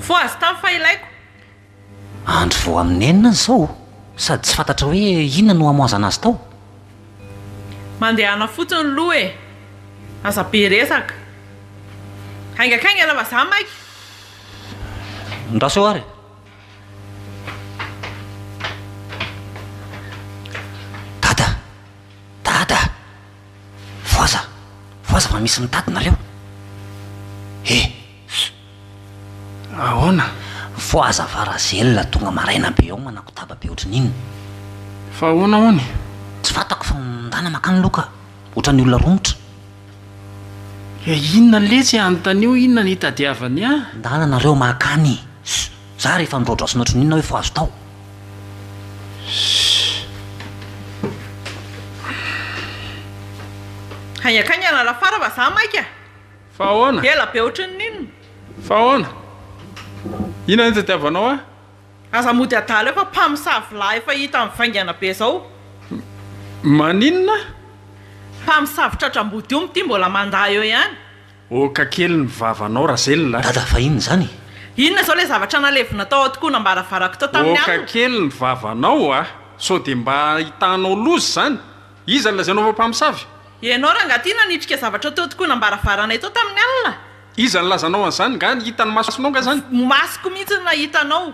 S1: fo azy tamin'ny fahilaiko
S3: andro vo amin'ny enina zao sady tsy fantatra hoe inona no hamoazana azy tao
S1: mandehana fotsiny loha e aza be resaka haingakaingana fa za maiky
S3: ndraso eo ary voaza fa misy mitady nareo
S2: ahoana
S3: voaza varazelona tonga maraina be ao manako taba be ohatran'inona
S2: fa ahoana ahoany
S3: tsy fantako fa ndana makany loka ohatran'ny olona romotra
S2: inona letsy anontanio inona ny hitadiavany a
S3: ndana nareo makany za rehefa midrodrasina ohatran'inona hoe foazo tao
S1: haingakaingana lafara fa za maika
S2: fa ahoana
S1: ela be ohatran'inona
S2: fa ahoana inona ny tadiavanao a
S1: aza mody adala efa mpamisavy lahy efa hita mivaingana be zao
S2: maninona
S1: mpamisavy tratram-body io mity mbola mandah eo ihany
S2: oka kely ny vavanao razelona
S3: dada fa inona zany
S1: inona zao le zavatra nalevina tao tokoa nambaravarako tao tamin'ny
S2: oka kely ny vavanao a so dia mba hitanao lozy zany iza ny lazainao fa mpamisavy
S1: ianao raha angatina nitrika zavatra teo tokoa nambaravaranay tao tamin'ny alina
S2: iza ny lazanao an'izany nga ny hitany masonao nga zany
S1: masoko mihitsy na hitanao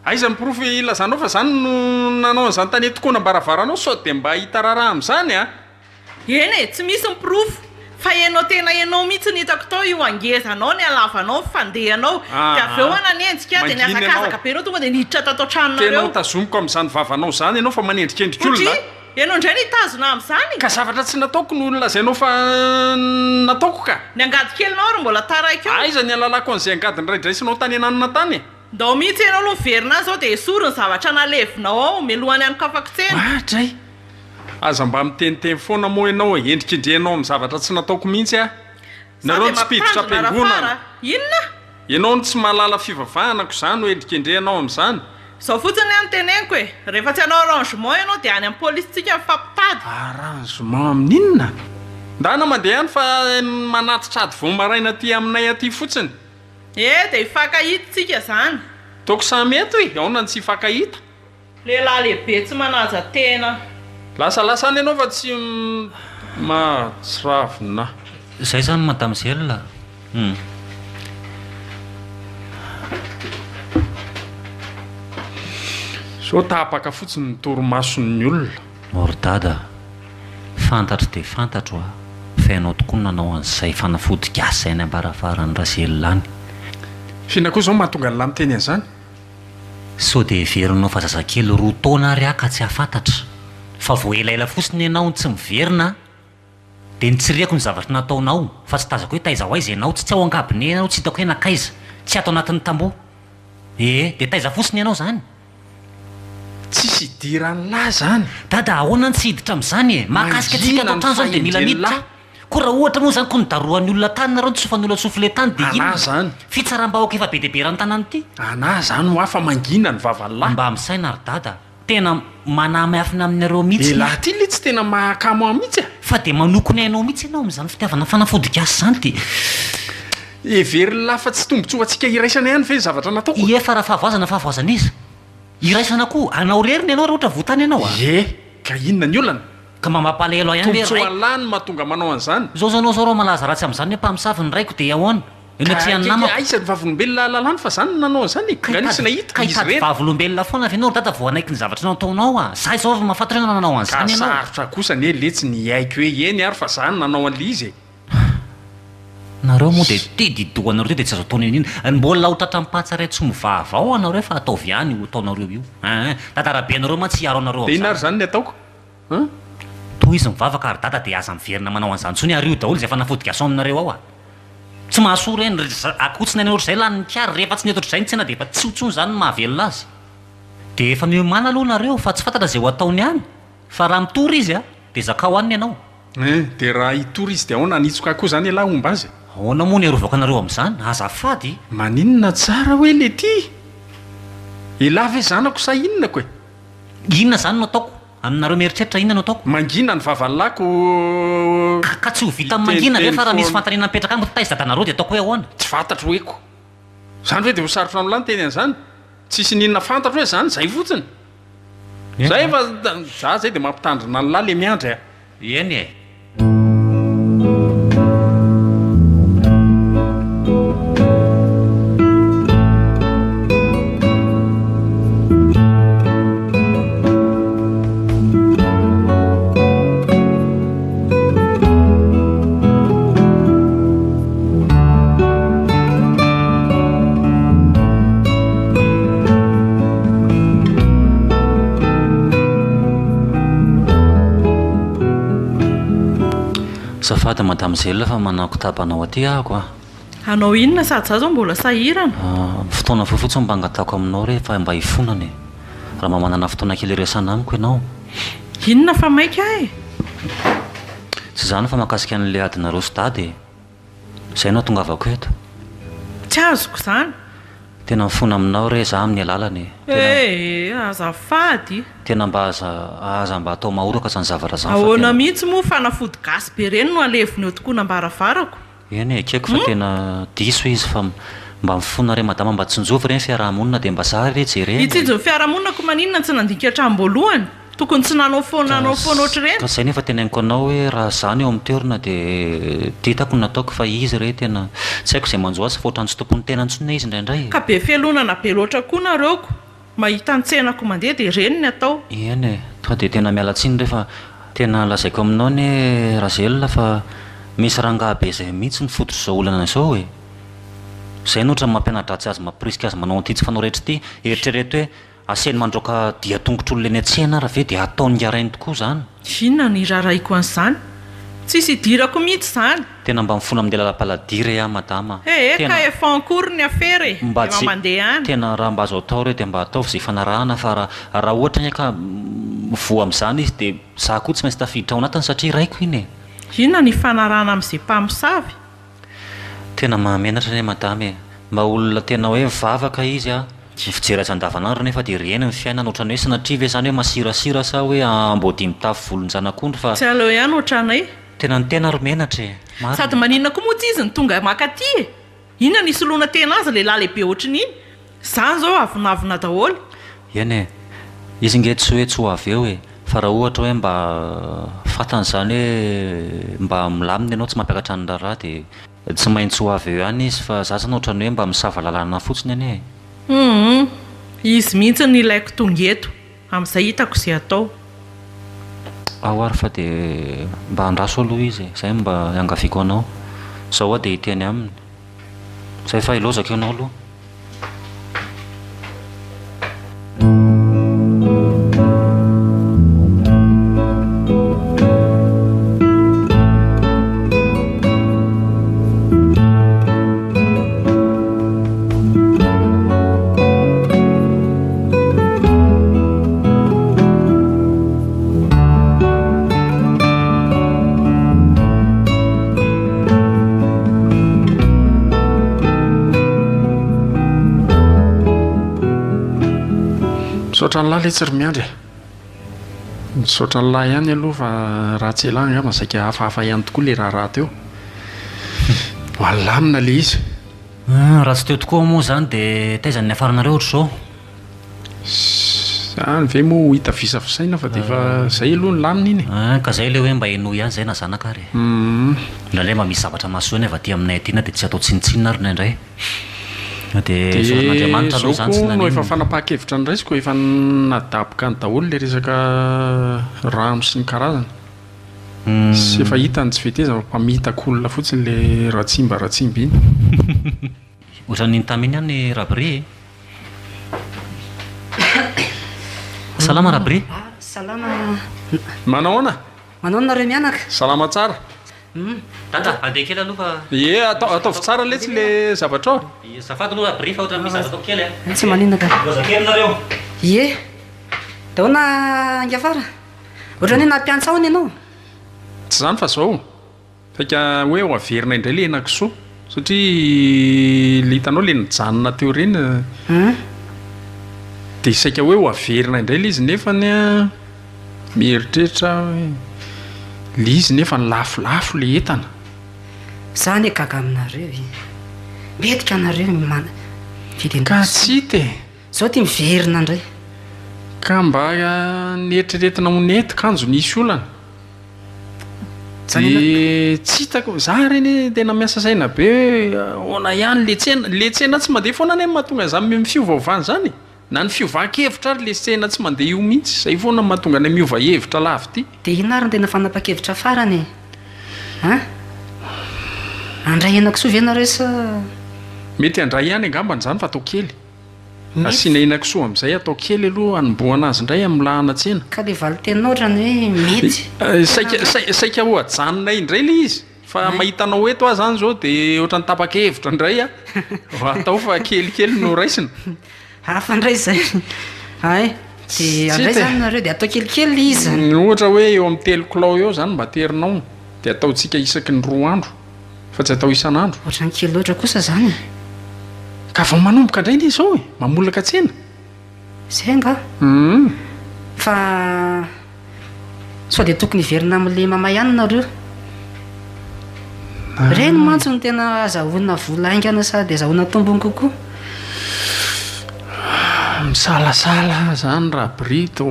S2: aiza miporofy ilazanao fa zany no nanao an'izany tany tokoa nambaravaranao so dia mba hita raharaha amin'izany a
S1: eny e tsy misy miporofo fa ianao tena ianao mihitsy ny hitako tao io angezanao ny alavanao fandehanao dia avy eo ananenjika dia niazakazaka be anao tonga dia niditra tatao tranonareo
S2: tenao tazomiko amin'izany vavanao zany ianao fa manendrikendrik'olona
S1: ianao indray nitazona amin'izany
S2: ka zavatra tsy nataoko no lazainao fa nataoko ka
S1: ny angady kelinao ary mbola taraiky eo
S2: aiza ny alalako an'izay angady nyraidraisinao tany ananona tany
S1: ndao mihitsy ianao aloha miverina azy zao dia esory ny zavatra nalevinao ao melohany anokafakitsena
S2: atray aza mba miteniteny foana moa ianao endrikindrenao amin'ny zavatra tsy nataoko mihitsy a nareo ny tsy piditra am-piangonana
S1: inona
S2: ianao ny tsy mahalala fivavahanako zany ho endrikindrenao amin'izany
S1: zao fotsiny any teneniko e rehefa tsy hanao arrangement ianao dia any amin'ny polisitsika mifampitady
S2: arrangement amin'inona ndana mandeha any fa manatitra ady vo maraina aty aminay aty fotsiny
S1: dia hifankahitatsika zany
S2: toko samy eto e aona ny tsy hifankahita
S1: lehilahy lehibe tsy manaja tena
S2: lasalasa any ianao fa tsy matsiravina
S3: zay zany madame zelona
S2: so tapaka fotsiny ny toromason'ny olona
S3: ordada fantatro dia fantatro a fa ianao tokoa nanao an'izay fanafodika asa iny ambaravarany razelona any
S2: fina koa zao mahatonga ny lahy miteny an'izany
S3: so dia heverinao fa zazakely roa taona ary aka tsy hafantatra fa vo elaela fosiny ianao ny tsy miverina dia nitsiriako ny zavatra nataonao fa tsy tazako hoe taiza ho aiza ianao tsy ao angabine ianao tsy hitako hoe nakaiza tsy ato anatin'ny tamboho dia taiza fotsiny ianao zany
S2: tsisy idiranylahy zany
S3: dada ahoana ny tsy hiditra amin'izany e mahakasika atsika atao trano zany dia mila miditra ko raha ohatra moa zany ko nidaroan'ny olona tany nareo nitsofan'ny olona tsofile tany dia
S2: anà zany
S3: fitsaram-bahoaka efa be dia be rany tanany ity
S2: anà zany ho afa mangina ny vavalahy
S3: mba amin'saina ary dada tena manamafina aminareo mihitsy
S2: laha ty le tsy tena mahakamo mihitsy a
S3: fa dia manokony ainao mihitsy ianao amin'izany fitiavana fanafodikasy zany dia
S2: everylahy fa tsy tombontsoa antsika iraisana ihany ve zavatra nataoko
S3: efa raha fahavoazana izy iraisana koa anao reriny ianao raha ohatra votany ianao
S2: ka inona ny olana
S3: ka mamapalahelo ihany
S2: tombontsoa ny mahatonga manao an'izany
S3: zao zanao zao rao malaza ratsy amin'izany hoe mpamosavy ny raiko dia ahoana enatrehan'ny namako
S2: aisan'ny vavolombelona lalàny fa zany nanao an'izany ganisy nahita izy
S3: hitady vavolombelona foana avy ianao dada vao anaiky ny zavatra nataonao a zay zao mahafantatra ianao nanao an'izany ianao
S2: sarotra kosa ny letsy ny haiko hoe eny ary fa zany nanao an'le izy
S3: nareo moa dia didoanareo ty dia tsy azo ataony anina mbola hotratra mipatsara tsy mivavao anareo fa ataovy ihany ataonareo io tatarabe anareo ma tsy hiaro anareo
S2: dia inary zany ny ataoko
S3: toy izy mivavaka ary dada dia aza miverina manao an'izany tsony ary io daholo izay fanafodikaso aminareo ao a tsy mahasoro eny akotsina any ohatr'izay lany kiary rehefa tsy ny eto ohatr'izay ny tsena dia efa tsy hotsony zany mahavelona azy dia efa miomana aloha nareo fa tsy fantatra izay ho ataony ihany fa raha mitory izy a dia zakao aniny ianao
S2: dia raha hitory izy dia ahoana hanitsoka koa zany ialahy omba azy
S3: ahoana moa ny arovaka anareo amin'izany azafady
S2: maninona tsara hoe le ty ilahy ve zanako sa inona koe
S3: inona zany no ataoko aminareo mieritreritra inona no ataoko
S2: mangina ny vavalako
S3: ka tsy ho vita amin'ny mangina ve fa raha misy fantanina mipetraka amiko taizy dadanareo dia ataoko hoe ahoana
S2: tsy fantatro hoeko zany hoe dia hosarotra amin'lany teny an'izany tsisy ninona fantatro hoe zany zay fotsiny zay fa za zay dia mampitandrina ny lahy le miandry
S3: eny e zafady madame Zella fa manako tabanao aty ahako a
S1: anao inona sady za zao mbola sahirana
S3: fotoana fofotsiny mba angatako aminao rehefa mba hifonany raha mamanana fotoana kely resana amiko ianao
S1: inona fa maika e
S3: tsy zany fa mahakasika an'le adinareo stady zay no tongavako eto
S1: tsy azoko zany
S3: tena mifona aminao re za amin'ny alalany
S1: azafady
S3: tena mba aza mba atao mahoraka zany zavatra zany
S1: ahoana mihitsy moa fanafody gasy be reny no aleviny eo tokoa nambaravarako
S3: eny e keko fa tena diso izy fa mba mifona re madama mba tsinjovy reny fiarahamonina dia mba za re jereny
S1: itsinjo ny fiarahamonina ko maninona tsy nandinika hatramboalohany tokony tsy nanao foana ohatry reny
S3: ka zay nefa tenainiko anao hoe raha zany eo amin'ny toerina dia ditako nataoko fa izy re tena tsy haiko izay manjo azy fa ohatrany tsy tompony tena ntsona izy indraindray
S1: ka be fialonana be loatra koa nareoko mahita ny tsenako mandeha dia reny ny atao
S3: eny e tonga dia tena miala tsiny rehefa tena lazaiko aminao ny razelona fa misy rangahy be izay mihitsy ny fototra izao olana izao e zay nohatra mampianadratsy azy mampirisika azy manao an'ity tsy fanao rehetra ity eritrereto hoe aseny mandroaka dia tongotra olona eny an-tsena raha ve dia ataony ngarainy tokoa zany
S1: inona ny raharaiko an'izany tsisy idirako mihitsy zany
S3: tena mba mifona amin'ny lala-paladira a madama
S1: ka efa encours ny affaire
S3: mba
S1: tsy mandeha any
S3: tena raha mba azo atao reo dia mba atao zay fanarahana fa raha ohatra ny ka voa amin'izany izy dia za koa tsy maintsy tafiditra ao anatiny satria raiko iny e
S1: inona ny fanarahana amin'izay mpamosavy
S3: tena mahamenatra ny madama e mba olona tena hoe mivavaka izy a fijery azy andavanandro nefa dia reny ny fiainana ohatrany hoe sanatria ve zany hoe masirasira sa hoe ambody mitafy volon-janak'ondry fa
S1: tsy aleo ihany ohatranay
S3: tena ny tena romenatra e
S1: sady maninona koa moa tsy izy ny tonga makaty e inona ny soloana tena azy lehilahy lehibe ohatrany iny zany zao avinavina daholo
S3: eny e izy nge tsy hoe tsy ho avy eo e fa raha ohatra hoe mba fantany zany hoe mba milamina ianao tsy mampiakatra ny raharaha dia tsy maintsy ho avy eo ihany izy fa za zany ohatrany hoe mba misava lalàna fotsiny anie
S1: izy mihitsy ny ilaiko tonga eto amin'izay hitako izay atao
S3: ao ary fa dia mba handraso aloha izy zay mba angaviako anao zao a dia hiteny aminy zay fa ilozako ianao aloha
S2: misaotra ny lahy le tsy ry miandry misaotra ny lahy ihany aloha fa raha tsy elahy nga masaika hafahafa ihany tokoa le raha teo alamina le izy
S3: raha tsy teo tokoa moa zany dia taizany afaranareo ohatr'izao
S2: zany ve moa hita visafisaina fa dia efa zay aloha ny lamina iny
S3: ka zay le hoe mba heno ihany zay na zanakary ndraindray mba misy zavatra mahasoany avy aty aminay aty na dia tsy atao tsinitsinina ary naindray dia soran'andriamanitra aloha zany tsy
S2: no efa fanapaha-kevitra ny raisiko efa nadaboka ny daholo le resaka rano sy ny karazana sy efa hitany tsy veteza mpamitako olona fotsiny le ratsimba iny
S3: ohatran'iny taminy ihany rabri salama rabri
S4: salama
S2: manaona
S4: nareo mianaka
S2: salama tsara
S3: tata andeha kely aloha fa
S2: ataovy tsara le tsy le zavatra ao
S3: safady aloha rabri fa ohatra misy azo atao kely
S4: tsy maninaka
S3: ozakely nareo
S4: ie da hoana angafara ohatran'ny nampiantsaony ianao
S2: tsy zany fa zao saika hoe ho averina indray le henakisoa satria le hitanao le nijanona teo reny dia saika hoe ho averina indray le izy nefany a mieritreritra le izy nefa ny lafolafo le entana
S4: zany gaga aminareo metika anareo
S2: ka tsy te
S4: zao ty miverina indray
S2: ka mba nieritreretina honety kanjo nisy olana dia tsy hitako za reny tena miasa saina be hoe ona ihany le tsena tsy mandeha foana ny mahatonga zany mifiovaovany zany na ny fiovahakevitra ary le tsena tsy mandeha io mihitsy zay foana mahatonga ny miova hevitra lavy ty
S4: dia inary ny tena fanapa-kevitra farany andray henakisoa ve nareo sa
S2: mety andray ihany angambany zany fa atao kely asiana henakisoa amin'izay atao kely aloha anomboana azy indray amin'ny lahana tsena
S4: ka le valitenao ohatrany hoe mety
S2: saika ho ajanona indray le izy fa mahitanao eto azy zany zao dia ohatrany tapaka-hevitra indray atao fa kelikely no raisina
S4: hafa indray zay ay dia andray zany nareo dia atao kelikely izy
S2: ohatra hoe eo amin'ny 3 kilao eo zany mba terinao dia ataontsika isaky ny 2 andro fa tsy atao isan'andro
S4: ohatrany kely loatra kosa zany
S2: ka vao manomboka indray le izao mamolaka tsena
S4: zay nga fa sao dia tokony hiverina amin'le mama ihany nareo reny mantso ny tena azahoana vola aingana sady azahoana tombony kokoa
S2: misalasala zany raha brito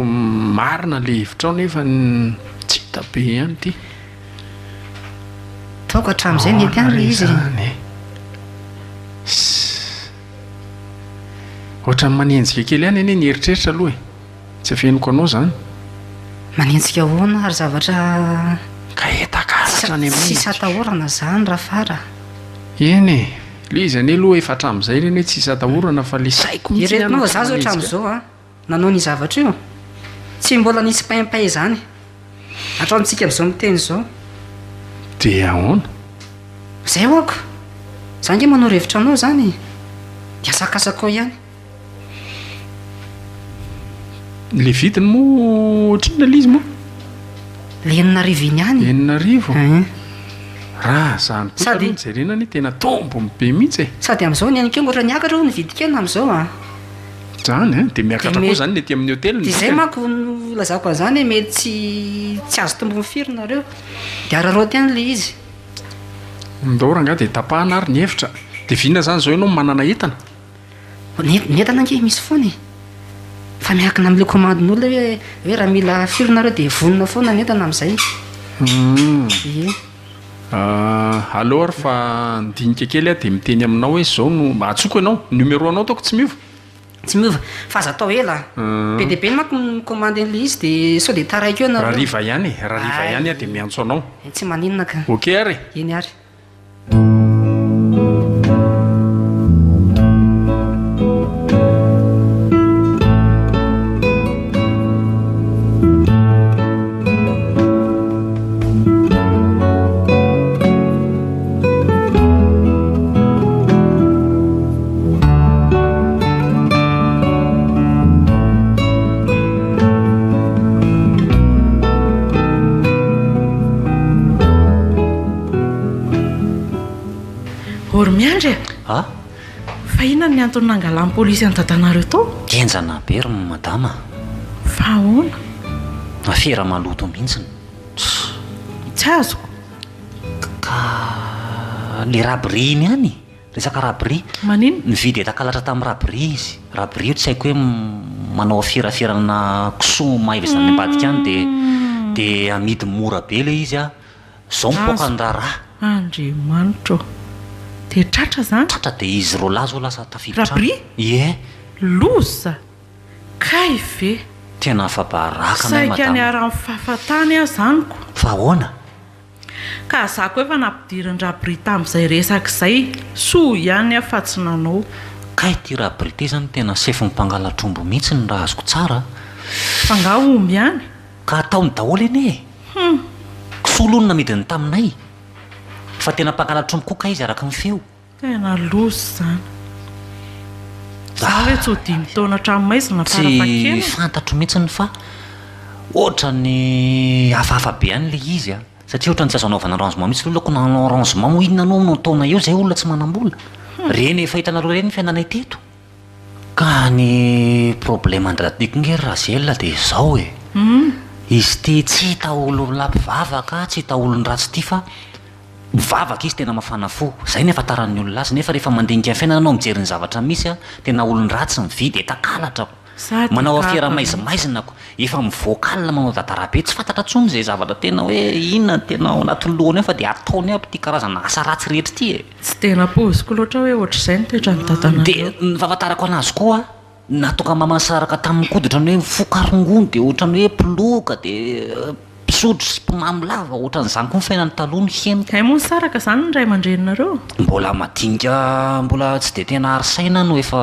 S2: marina le hevitrao nefa tsy hita be ihany ty
S4: taoko hatramin'izay nety ihany le izy
S2: ohatrany manenjika kely ihany eny nieritreritra aloha tsy afenoko anao zany
S4: manenjika hoana ary zavatra
S2: ka etakasatra any amin'ny
S4: tsisy atahorana zany raha fara
S2: eny le izy ane aloha efa hatramin'izay reny hoe tsisy atahorana fa le saiko
S4: iretinao za zao hatramin'izao nanao ny zavatra io tsy mbola nisy paimpay zany atramintsika amin'izao miteny zao
S2: dia ahoana
S4: zay hoako za nge manao revitra anao zany dia sakasakao ihany
S2: le vidiny moa ohatrina le izy moa
S4: le 9,000 iny ihany
S2: 9,000 raha zany sady jerenany tena tombony be mihitsy
S4: sady amin'izao ny any keo ohatra niakatra ho nividikena amin'izao
S2: zany dia miakatra koa zany nety amin'ny hotely
S4: dia zay manko lazako an'izany hoe mety tsy azo tombony firy nareo dia araroty ihany le izy
S2: ndao ranga dia tapahana ary ny hevitra dia vina zany zao ianao manana entana
S4: netana nge misy foany fa miakina amin'ile komandin'olona hoe raha mila firy nareo dia vonona foana netana amin'izay
S2: allo ary fa ndinika kely a dia miteny aminao hoe zao no atsoko ianao numéro anao taoko tsy miova
S4: tsy miova fa aza atao ela be dia be ny manko commande n'le izy dia sao dia taraiko eo nareo
S2: raha riva ihany a dia miantso anao
S4: tsy maninona ka
S2: ok ary
S4: eny ary
S1: miandry fa inona ny antony nangalan'ny polisy any dadanareo tao
S3: genjana be ry madama
S1: fahoana
S3: afera maloto mihitsiny
S1: tsy azoko
S3: ka le rabri iny hany resaka rabri
S1: manino
S3: mividy etakalatra tamin'ny rabri izy rabri io tsy haiko hoe manao aferaferana kiso maivazany ambadika any de amidy mora be le izy a zao mipoaka ny raharaha
S1: andriamanitra de tratra zany
S3: tratra de izy ro lazo lasa tafiditra
S1: rabri
S3: ie
S1: loza kay ve
S3: tena afabaraka
S1: saika ny ara-ny fahafatany a zaniko
S3: fa ahoana
S1: ka zako efa nampidiriny rabri tamin'izay resaka izay soa ihany a fa tsy nanao
S3: kay ty rabri ty zany tena sefy mipangalatrombo mihitsy ny raha azoko tsara
S1: fa nga omby ihany
S3: ka ataony daholo eny kisolony namidiny taminay fa tena mpangalatrombo koa ka izy araka ny feo
S1: tena lozy zany za hoe tsy ho dimy taona hatranomaizina farafakely
S3: tsy fantatro mihitsiny fa ohatra ny hafahafa be any le izy a satria ohatra ny tsy azo anaovana arrangement mihitsy lolako nanao arrangement mo inona anao no taona eo zay olona tsy manam-bola reny fahitanareo reny fiainanay teto ka ny problème andratiako nge raha zella de zao e izy ty tsy hita olo lampivavaka tsy hita olony ratsy ty fa mivavaka izy tena mafana fo zay nefa taran'ny olona azy nefa rehefa mandinika ny fiainana anao mijery ny zavatra misy a tena olony ratsy mividy etakalatra manao afiera maizimaizina ko efa mivoakalina manao tatarabe tsy fantatra tsony zay zavatra tena hoe inona tena ao anaty lohany eo fa de ataony aby ty karazana asa ratsy rehetra ty e
S1: tsy tena poziko loatra hoe ohatr'izay ny toetra ny tatana
S3: de ny fahafantarako anazy koa natoka mamasaraka tamin'ny kody ohatrany hoe fokarongony de ohatrany hoe piloka de pisotro sy mpimamy lava ohatran'izany koa ny fiainany taloha ny henoko
S1: ay moa ny saraka zany ny ray aman-dreninareo
S3: mbola madinika mbola tsy de tena arisaina no efa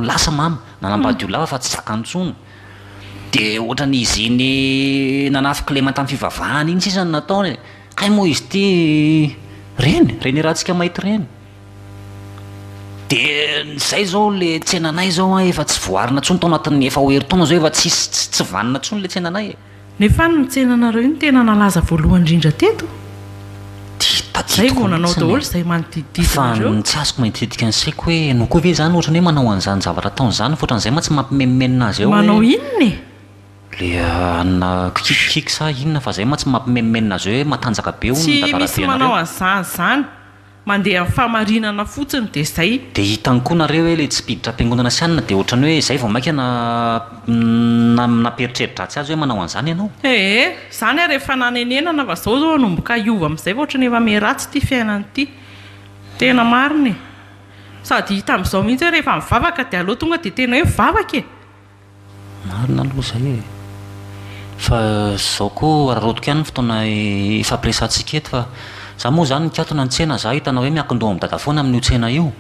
S3: lasa mamy nanambady io lava fa tsy zakantsony de ohatrany izy iny nanafika le tamin'ny fivavahany iny sisany nataony kay moa izy ty reny rahantsika mahity reny de zay zao le tsenanay zao efa tsy voarina tsony tao anatin'ny efa hoeri-taona zao efa tsy vanina tsony le tsenanay
S1: nefa ny tsenanareo iny tena nalaza voalohany indrindra teto zay vao nanao daholo zay manodidididinareo
S3: fa tsy azoko mahitidika an'saiko hoe no koa ve zany ohatrany hoe manao an'izany zavatra taon'izany foatran'izay ma tsy mampimemimenina azy eo
S1: manao inona
S3: le anina kikikiky sa inona fa zay ma tsy mampimemimenina azy eo hoe matanjaka be
S1: tsy misy manao an'izany zany mandeha amin'ny famarinana fotsiny de zay
S3: de hitany koa nareo hoe le tsy piditra am-piangonana sy anina de ohatrany hoe zay vao maika naperitreritry ratsy azy hoe manao an'izany ianao
S1: zany a rehefa nanenenana fa zao zao anomboka iova amin'izay fa ohatrany efa meratsy ty fiainany ty tena mariny sady hita amin'izao mihitsy hoe rehefa mivavaka de aloha tonga de tena hoe mivavaka e
S3: marina aloha zay e fa zao koa raharotiko ihany ny fotoana ifampiresantsika eto fa za moa zany nikatona ny tsena za hitana hoe miakin-doha amin'ny dada foana amin'io tsena io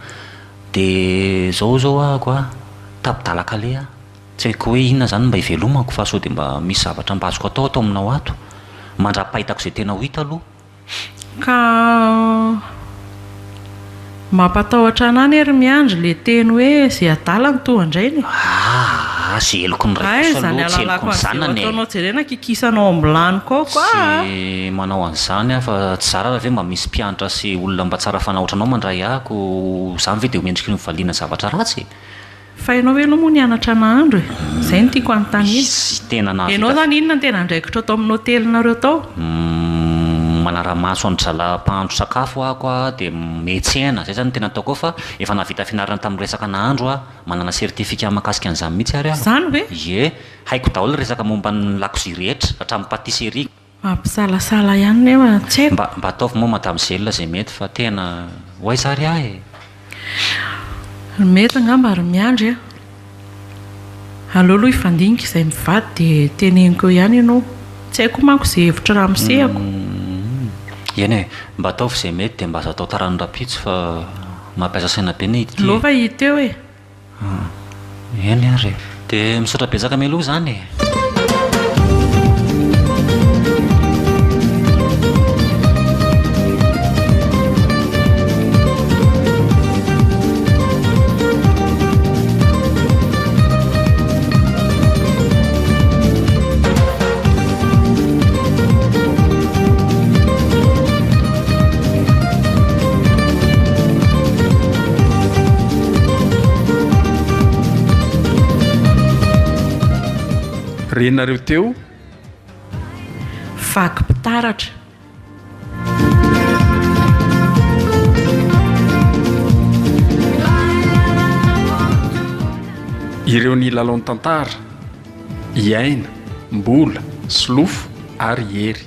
S3: de zao ahako a tapidalaka le a tsy haiko hoe inona zany mba hivelomako fa sao de mba misy zavatra mba azoko atao aminao ato mandra-pahitako zay tena ho hita aloha
S1: ka mampatahotra anany ery miandry le teny hoe zay adala ny tohandrainy
S3: zeloko ny
S1: zany alalako an'izay ataonao jerena kikisanao am'laniko ao koa
S3: sy manao an'izany a fa tsy zara raha ve mba misy mpianatra sy olona mba tsara fanaotranao mandray ahako zany ve de omendriky ny valiana zavatra ratsy
S1: fa ianao hoe aloha moa nianatra nahandro e zay ny tiako anontany
S3: tena
S1: ianao zany inona ny tena ndraikitra atao amin'ny hotelinareo tao
S3: manara-maso andro zala-pahandro sakafo ahako a de metsena zay zany tena ataoko ao fa efa navita fianarana tamin'ny resaka nahandro a manana certificat mahakasika an'izany mihitsy ary aho
S1: zany ve
S3: ie haiko daholo resaka momba ny lakozy rehetra hatramin'ny patisserie
S1: mampisalasala ihany nefa tsy haiko
S3: mba ataovy moa madame zelona zay mety fa tena hoaizary ah e
S1: mety angamba ary miandry a aloaloha ifandinika izay mivady de teneniko ihany ianao tsy haiko manko zay hevitra raha misehako
S3: eny e mba ataovy zay mety de mba azo atao tarany rapitso fa mampiasa saina be ny ity
S1: lofa hita eo e
S3: eny ary de misaotra betsaka mialoha zany e
S2: renareo teo
S1: Vaki-pitaratra.
S2: ireo ny lalao ny tantara iaina mbola slofo ary hery